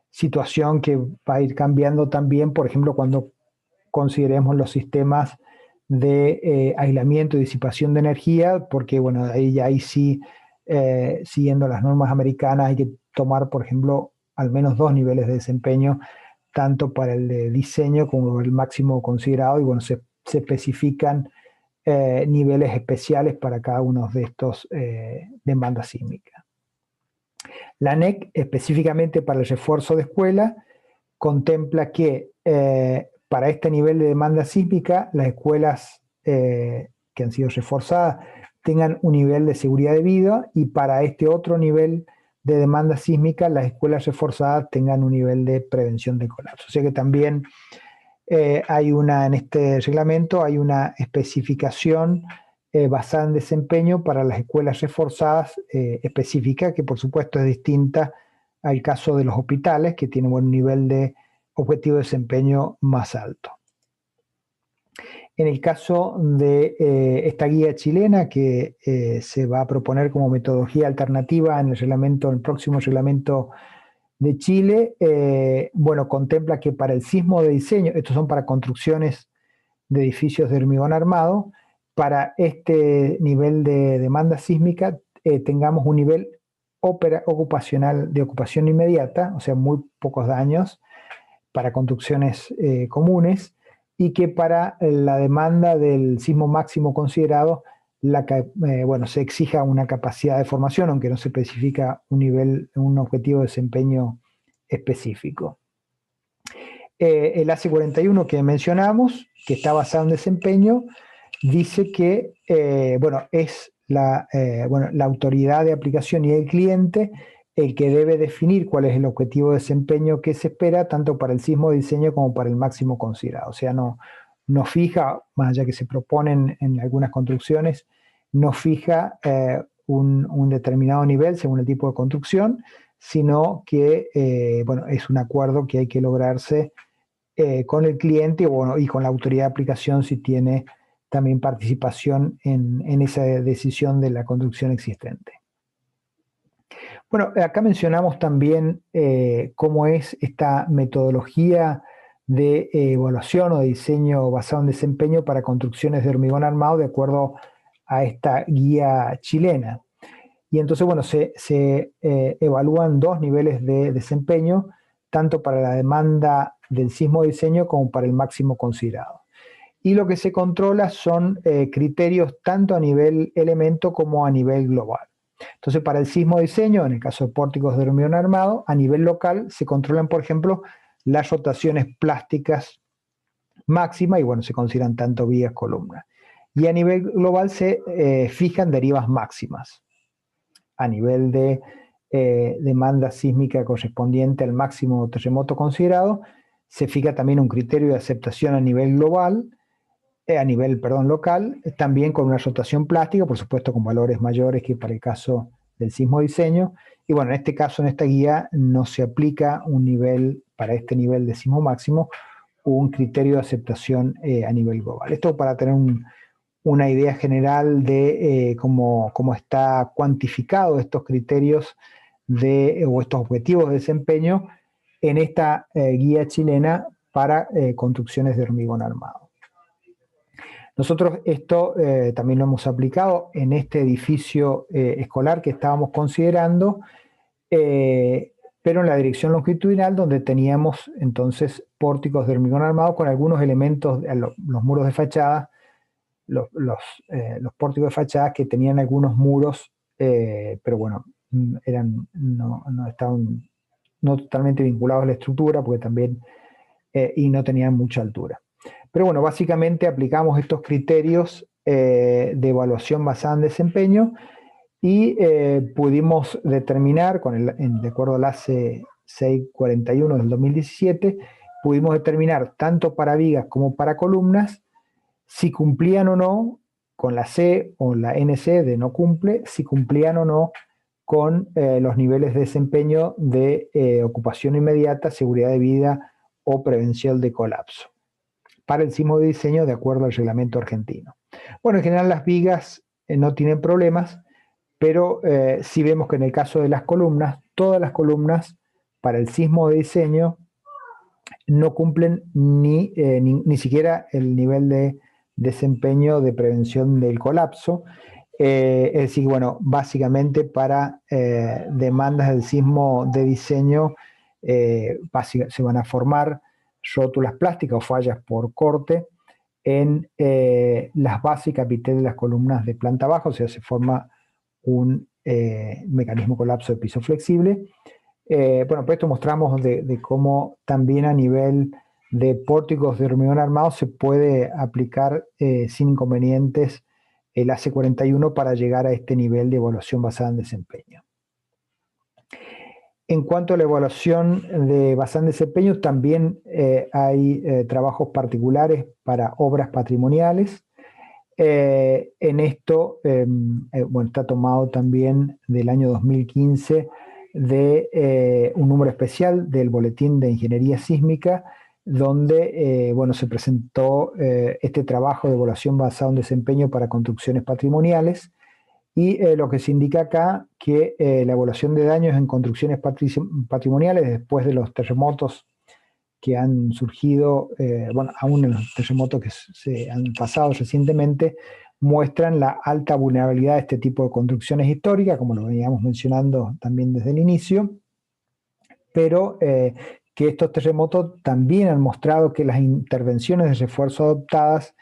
situación que va a ir cambiando también, por ejemplo, cuando consideremos los sistemas de aislamiento y disipación de energía, porque bueno, ahí sí, siguiendo las normas americanas, hay que tomar, por ejemplo, al menos 2 niveles de desempeño, tanto para el de diseño como el máximo considerado, y bueno, se especifican niveles especiales para cada uno de estos demandas sísmicas. La NEC, específicamente para el refuerzo de escuela, contempla que para este nivel de demanda sísmica, las escuelas que han sido reforzadas tengan un nivel de seguridad de vida y para este otro nivel de demanda sísmica, las escuelas reforzadas tengan un nivel de prevención de colapso. O sea que también hay en este reglamento hay una especificación basada en desempeño para las escuelas reforzadas específica, que por supuesto es distinta al caso de los hospitales, que tienen un nivel de objetivo de desempeño más alto. En el caso de esta guía chilena que se va a proponer como metodología alternativa en el próximo reglamento de Chile, bueno, contempla que para el sismo de diseño, estos son para construcciones de edificios de hormigón armado, para este nivel de demanda sísmica tengamos un nivel ocupacional de ocupación inmediata, o sea, muy pocos daños para construcciones comunes, y que para la demanda del sismo máximo considerado bueno, se exija una capacidad de formación, aunque no se especifica un objetivo de desempeño específico. El AC41 que mencionamos, que está basado en desempeño, dice que bueno, es la autoridad de aplicación y el cliente el que debe definir cuál es el objetivo de desempeño que se espera, tanto para el sismo de diseño como para el máximo considerado. O sea, no fija, más allá que se proponen en algunas construcciones, no fija un determinado nivel según el tipo de construcción, sino que bueno, es un acuerdo que hay que lograrse con el cliente bueno, y con la autoridad de aplicación si tiene también participación en esa decisión de la construcción existente. Bueno, acá mencionamos también cómo es esta metodología de evaluación o de diseño basado en desempeño para construcciones de hormigón armado de acuerdo a esta guía chilena. Y entonces, bueno, se evalúan dos niveles de desempeño, tanto para la demanda del sismo diseño como para el máximo considerado. Y lo que se controla son criterios tanto a nivel elemento como a nivel global. Entonces, para el sismo diseño, en el caso de pórticos de hormigón armado, a nivel local se controlan, por ejemplo, las rotaciones plásticas máximas y, bueno, se consideran tanto vigas, columnas. Y a nivel global se fijan derivas máximas a nivel de demanda sísmica correspondiente al máximo terremoto considerado. Se fija también un criterio de aceptación a nivel global, perdón, local, también con una rotación plástica, por supuesto con valores mayores que para el caso del sismo diseño. Y bueno, en este caso, en esta guía, no se aplica un nivel, para este nivel de sismo máximo, un criterio de aceptación a nivel global. Esto para tener una idea general de cómo está cuantificado estos criterios o estos objetivos de desempeño en esta guía chilena para construcciones de hormigón armado. Nosotros esto también lo hemos aplicado en este edificio escolar que estábamos considerando, pero en la dirección longitudinal, donde teníamos entonces pórticos de hormigón armado con algunos elementos, los muros de fachada, los pórticos de fachada que tenían algunos muros, pero bueno, no estaban no totalmente vinculados a la estructura, porque también, y no tenían mucha altura. Pero bueno, básicamente aplicamos estos criterios de evaluación basada en desempeño y pudimos determinar, de acuerdo al ACE 641 del 2017, pudimos determinar tanto para vigas como para columnas si cumplían o no con la C o la NC de no cumple, si cumplían o no con los niveles de desempeño de ocupación inmediata, seguridad de vida o prevención de colapso para el sismo de diseño de acuerdo al reglamento argentino. Bueno, en general las vigas no tienen problemas, pero sí vemos que en el caso de las columnas, todas las columnas para el sismo de diseño no cumplen ni siquiera el nivel de desempeño de prevención del colapso. Es decir, bueno, básicamente para demandas del sismo de diseño se van a formar rótulas plásticas o fallas por corte en las bases y capitel de las columnas de planta baja, o sea, se forma un mecanismo de colapso de piso flexible. Bueno, pues esto mostramos de cómo también a nivel de pórticos de hormigón armado se puede aplicar sin inconvenientes el AC41 para llegar a este nivel de evaluación basada en desempeño. En cuanto a la evaluación basada en desempeño, también hay trabajos particulares para obras patrimoniales. En esto, bueno, está tomado también del año 2015 de un número especial del Boletín de Ingeniería Sísmica, donde bueno, se presentó este trabajo de evaluación basado en desempeño para construcciones patrimoniales. Y lo que se indica acá que la evaluación de daños en construcciones patrimoniales después de los terremotos que han surgido, bueno, aún en los terremotos que se han pasado recientemente, muestran la alta vulnerabilidad de este tipo de construcciones históricas, como lo veníamos mencionando también desde el inicio, pero que estos terremotos también han mostrado que las intervenciones de refuerzo adoptadas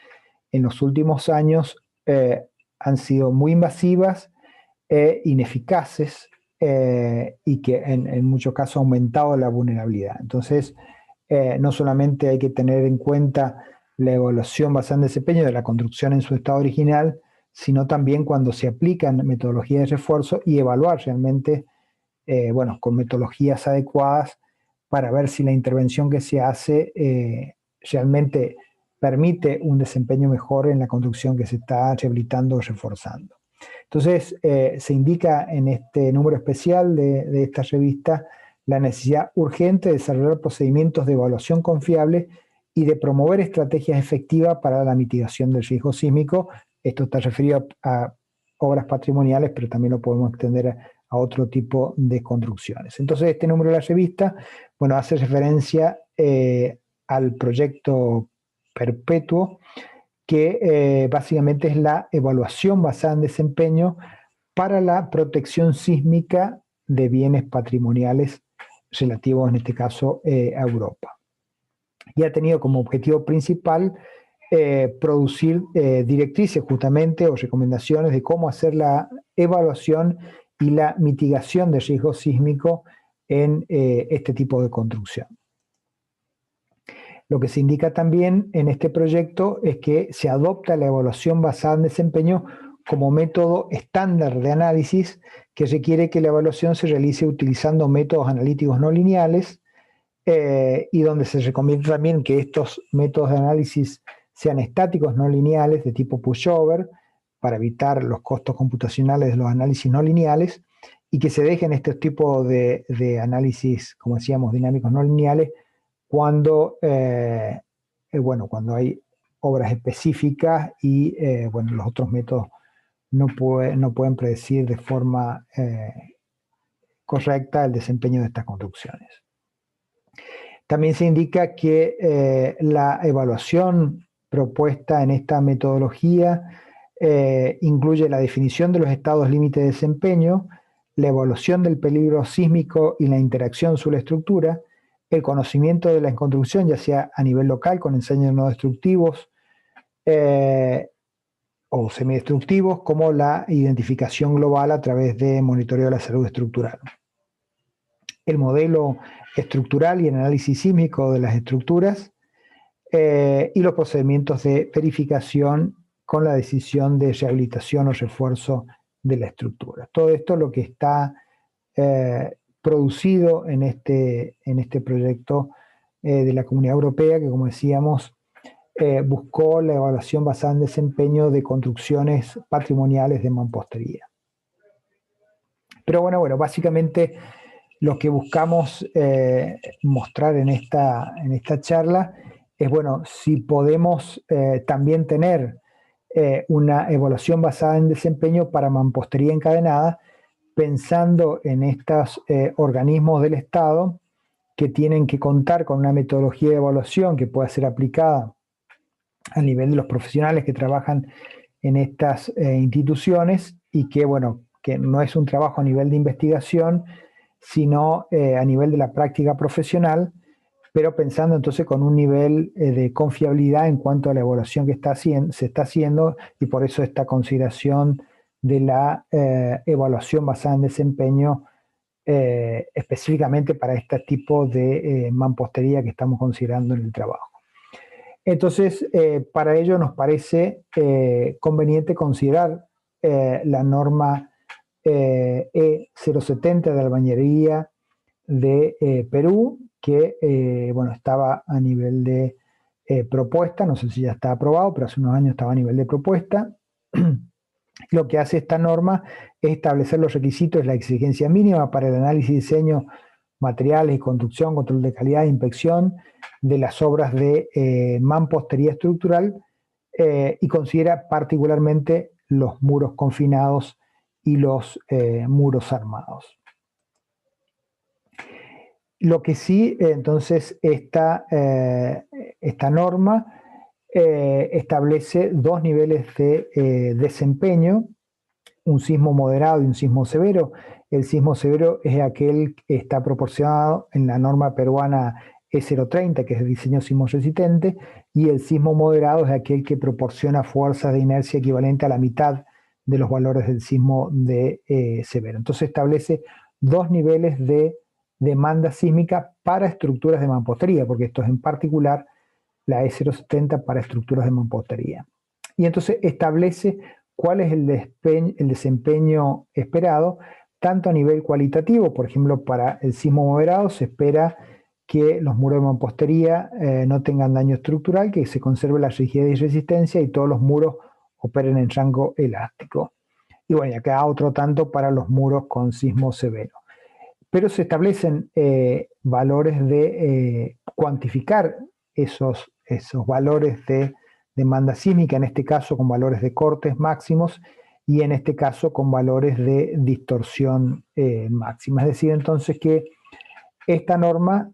en los últimos años han sido muy invasivas e ineficaces y que en muchos casos ha aumentado la vulnerabilidad. Entonces, no solamente hay que tener en cuenta la evaluación basada en desempeño de la construcción en su estado original, sino también cuando se aplican metodologías de refuerzo y evaluar realmente, bueno, con metodologías adecuadas para ver si la intervención que se hace realmente permite un desempeño mejor en la construcción que se está rehabilitando o reforzando. Entonces, se indica en este número especial de esta revista la necesidad urgente de desarrollar procedimientos de evaluación confiable y de promover estrategias efectivas para la mitigación del riesgo sísmico. Esto está referido a obras patrimoniales, pero también lo podemos extender a otro tipo de construcciones. Entonces este número de la revista, bueno, hace referencia al proyecto Perpetuo, que básicamente es la evaluación basada en desempeño para la protección sísmica de bienes patrimoniales relativos, en este caso, a Europa. Y ha tenido como objetivo principal producir directrices justamente o recomendaciones de cómo hacer la evaluación y la mitigación de riesgo sísmico en este tipo de construcción. Lo que se indica también en este proyecto es que se adopta la evaluación basada en desempeño como método estándar de análisis que requiere que la evaluación se realice utilizando métodos analíticos no lineales y donde se recomienda también que estos métodos de análisis sean estáticos no lineales de tipo pushover para evitar los costos computacionales de los análisis no lineales y que se dejen estos tipos de análisis, como decíamos, dinámicos no lineales cuando, cuando hay obras específicas y bueno, los otros métodos no pueden predecir de forma correcta el desempeño de estas construcciones. También se indica que la evaluación propuesta en esta metodología incluye la definición de los estados límite de desempeño, la evaluación del peligro sísmico y la interacción sobre la estructura, el conocimiento de la construcción, ya sea a nivel local con ensayos no destructivos o semidestructivos, como la identificación global a través de monitoreo de la salud estructural. El modelo estructural y el análisis sísmico de las estructuras y los procedimientos de verificación con la decisión de rehabilitación o refuerzo de la estructura. Todo esto es lo que está producido en este proyecto de la Comunidad Europea, que como decíamos, buscó la evaluación basada en desempeño de construcciones patrimoniales de mampostería. Pero bueno, básicamente lo que buscamos mostrar en esta charla es, bueno, si podemos también tener una evaluación basada en desempeño para mampostería encadenada, pensando en estos organismos del Estado que tienen que contar con una metodología de evaluación que pueda ser aplicada a nivel de los profesionales que trabajan en estas instituciones y que, bueno, que no es un trabajo a nivel de investigación, sino a nivel de la práctica profesional, pero pensando entonces con un nivel de confiabilidad en cuanto a la evaluación que se está haciendo, y por eso esta consideración de la evaluación basada en desempeño específicamente para este tipo de mampostería que estamos considerando en el trabajo. Entonces, para ello nos parece conveniente considerar la norma E070 de albañilería de Perú, que bueno, estaba a nivel de propuesta, no sé si ya está aprobado, pero hace unos años estaba a nivel de propuesta. Lo que hace esta norma es establecer los requisitos, la exigencia mínima para el análisis, diseño, materiales y construcción, control de calidad e inspección de las obras de mampostería estructural y considera particularmente los muros confinados y los muros armados. Lo que sí, entonces, esta norma establece dos niveles de desempeño, un sismo moderado y un sismo severo. El sismo severo es aquel que está proporcionado en la norma peruana E030, que es el diseño sismo resistente, y el sismo moderado es aquel que proporciona fuerzas de inercia equivalente a la mitad de los valores del sismo de severo. Entonces establece dos niveles de demanda sísmica para estructuras de mampostería, porque esto es en particular la E070 para estructuras de mampostería. Y entonces establece cuál es el desempeño esperado, tanto a nivel cualitativo, por ejemplo, para el sismo moderado se espera que los muros de mampostería no tengan daño estructural, que se conserve la rigidez y resistencia y todos los muros operen en rango elástico. Y bueno, y acá otro tanto para los muros con sismo severo. Pero se establecen valores de cuantificar esos valores de demanda sísmica, en este caso con valores de cortes máximos, y en este caso con valores de distorsión máxima. Es decir, entonces que esta norma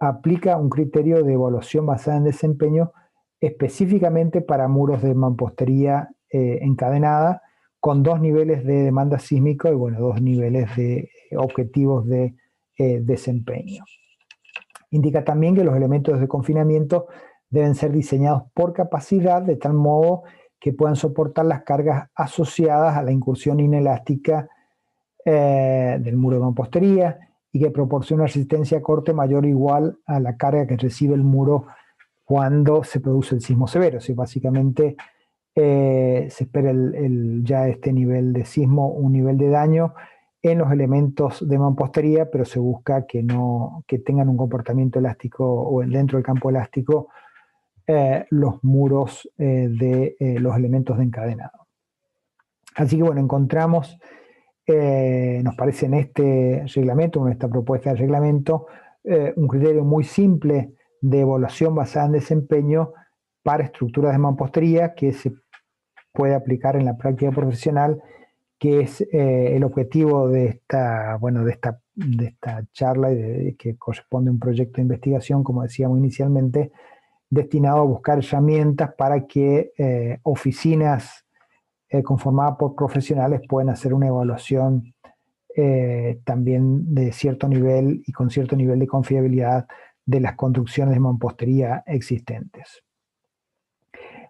aplica un criterio de evaluación basada en desempeño específicamente para muros de mampostería encadenada con 2 niveles de demanda sísmica y bueno, 2 niveles de objetivos de desempeño. Indica también que los elementos de confinamiento deben ser diseñados por capacidad de tal modo que puedan soportar las cargas asociadas a la incursión inelástica del muro de mampostería y que proporciona una resistencia a corte mayor o igual a la carga que recibe el muro cuando se produce el sismo severo. O sea, básicamente se espera ya este nivel de sismo, un nivel de daño en los elementos de mampostería, pero se busca que tengan un comportamiento elástico o dentro del campo elástico los muros de los elementos de encadenado. Así que bueno, encontramos, nos parece en este reglamento, en esta propuesta de reglamento, un criterio muy simple de evaluación basada en desempeño para estructuras de mampostería que se puede aplicar en la práctica profesional, que es el objetivo de esta charla y que corresponde a un proyecto de investigación, como decíamos inicialmente, destinado a buscar herramientas para que oficinas conformadas por profesionales puedan hacer una evaluación también de cierto nivel y con cierto nivel de confiabilidad de las construcciones de mampostería existentes.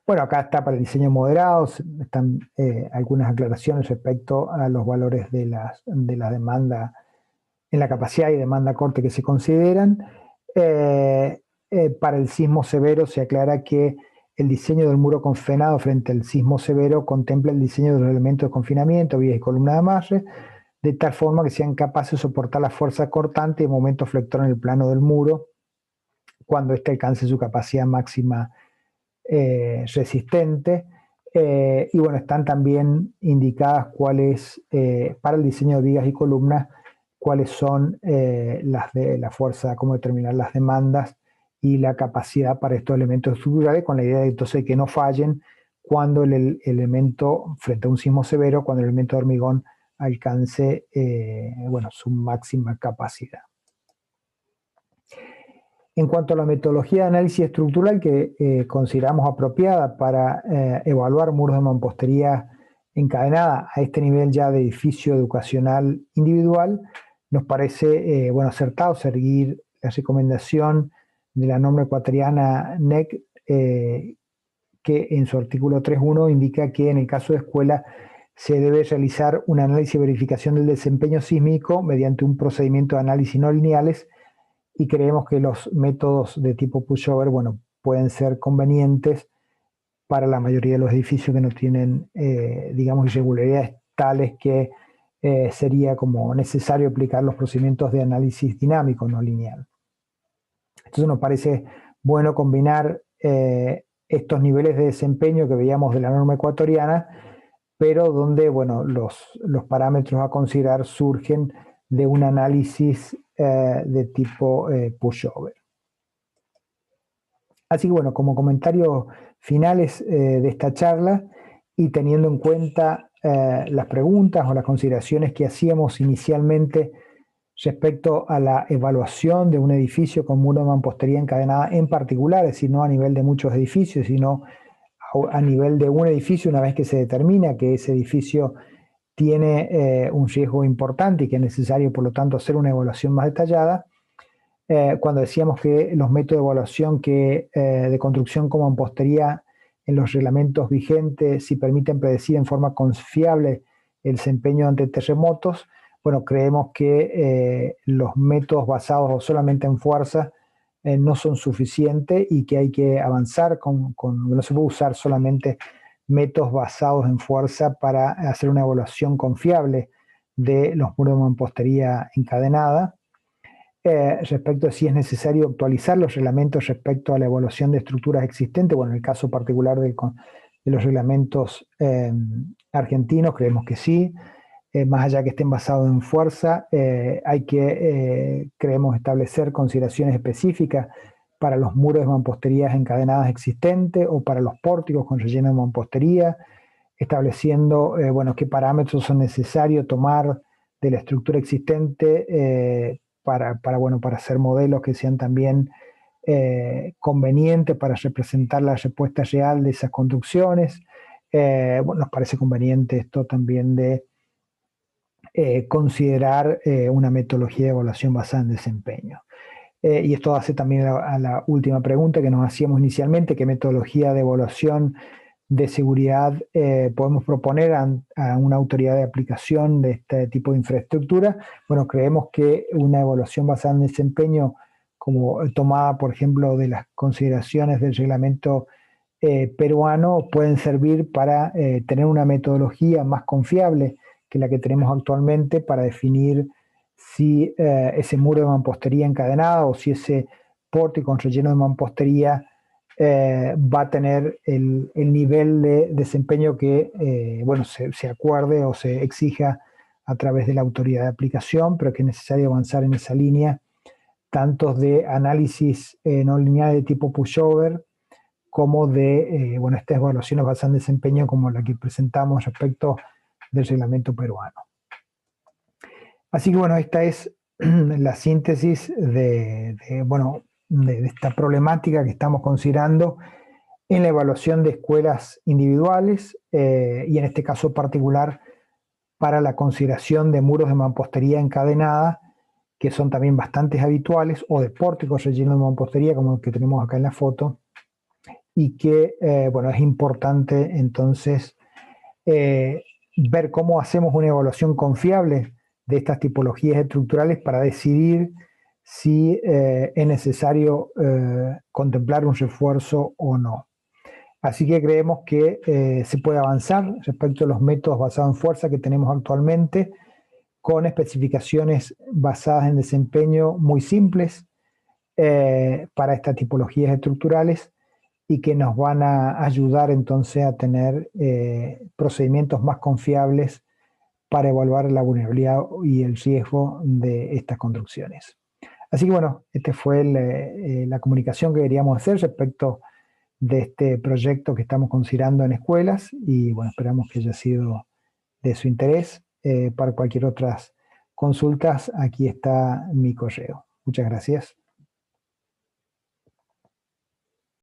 Bueno, acá está para el diseño moderado, están algunas aclaraciones respecto a los valores de la demanda en la capacidad y demanda corte que se consideran. Para el sismo severo se aclara que el diseño del muro confinado frente al sismo severo contempla el diseño de los elementos de confinamiento, vías y columnas de amarre, de tal forma que sean capaces de soportar la fuerza cortante y momento flector en el plano del muro cuando éste alcance su capacidad máxima resistente. Y bueno, están también indicadas cuáles, para el diseño de vigas y columnas, cuáles son las de la fuerza, cómo determinar las demandas y la capacidad para estos elementos estructurales, con la idea de entonces que no fallen cuando el elemento, frente a un sismo severo, cuando el elemento de hormigón alcance bueno, su máxima capacidad. En cuanto a la metodología de análisis estructural que consideramos apropiada para evaluar muros de mampostería encadenada a este nivel ya de edificio educacional individual, nos parece bueno, acertado seguir la recomendación de la norma ecuatoriana NEC, que en su artículo 3.1 indica que en el caso de escuela se debe realizar un análisis y verificación del desempeño sísmico mediante un procedimiento de análisis no lineales, y creemos que los métodos de tipo pushover, bueno, pueden ser convenientes para la mayoría de los edificios que no tienen, digamos, irregularidades tales que sería como necesario aplicar los procedimientos de análisis dinámico no lineal. Entonces nos parece bueno combinar estos niveles de desempeño que veíamos de la norma ecuatoriana, pero donde, bueno, los parámetros a considerar surgen de un análisis de tipo pushover. Así que bueno, como comentarios finales de esta charla y teniendo en cuenta las preguntas o las consideraciones que hacíamos inicialmente respecto a la evaluación de un edificio con muro de mampostería encadenada en particular, es decir, no a nivel de muchos edificios, sino a nivel de un edificio, una vez que se determina que ese edificio tiene un riesgo importante y que es necesario, por lo tanto, hacer una evaluación más detallada. Cuando decíamos que los métodos de evaluación de construcción con mampostería en los reglamentos vigentes si permiten predecir en forma confiable el desempeño ante terremotos, bueno, creemos que los métodos basados solamente en fuerza no son suficientes y que hay que avanzar no se puede usar solamente métodos basados en fuerza para hacer una evaluación confiable de los muros de mampostería encadenada. Respecto a si es necesario actualizar los reglamentos respecto a la evaluación de estructuras existentes, bueno, en el caso particular de los reglamentos argentinos, creemos que sí, más allá que estén basados en fuerza, hay que, creemos, establecer consideraciones específicas para los muros de mampostería encadenadas existentes o para los pórticos con relleno de mampostería, estableciendo bueno, qué parámetros son necesarios tomar de la estructura existente bueno, para hacer modelos que sean también convenientes para representar la respuesta real de esas construcciones. Bueno, nos parece conveniente esto también de considerar una metodología de evaluación basada en desempeño. Y esto hace también a la última pregunta que nos hacíamos inicialmente: ¿qué metodología de evaluación de seguridad podemos proponer a una autoridad de aplicación de este tipo de infraestructura? Bueno, creemos que una evaluación basada en desempeño, como tomada, por ejemplo, de las consideraciones del reglamento peruano, pueden servir para tener una metodología más confiable que la que tenemos actualmente para definir si ese muro de mampostería encadenada o si ese pórtico con relleno de mampostería va a tener el nivel de desempeño que bueno, se acuerde o se exija a través de la autoridad de aplicación, pero que es necesario avanzar en esa línea, tanto de análisis no lineal de tipo pushover, como de bueno, estas evaluaciones basadas en desempeño como la que presentamos respecto del reglamento peruano. Así que bueno, esta es la síntesis bueno, de esta problemática que estamos considerando en la evaluación de escuelas individuales y en este caso particular para la consideración de muros de mampostería encadenada, que son también bastante habituales, o de pórticos rellenos de mampostería como el que tenemos acá en la foto, y que bueno, es importante entonces ver cómo hacemos una evaluación confiable de estas tipologías estructurales para decidir si es necesario contemplar un refuerzo o no. Así que creemos que se puede avanzar respecto a los métodos basados en fuerza que tenemos actualmente, con especificaciones basadas en desempeño muy simples para estas tipologías estructurales, y que nos van a ayudar entonces a tener procedimientos más confiables para evaluar la vulnerabilidad y el riesgo de estas construcciones. Así que bueno, esta fue la comunicación que queríamos hacer respecto de este proyecto que estamos considerando en escuelas, y bueno, esperamos que haya sido de su interés. Para cualquier otras consultas, aquí está mi correo. Muchas gracias.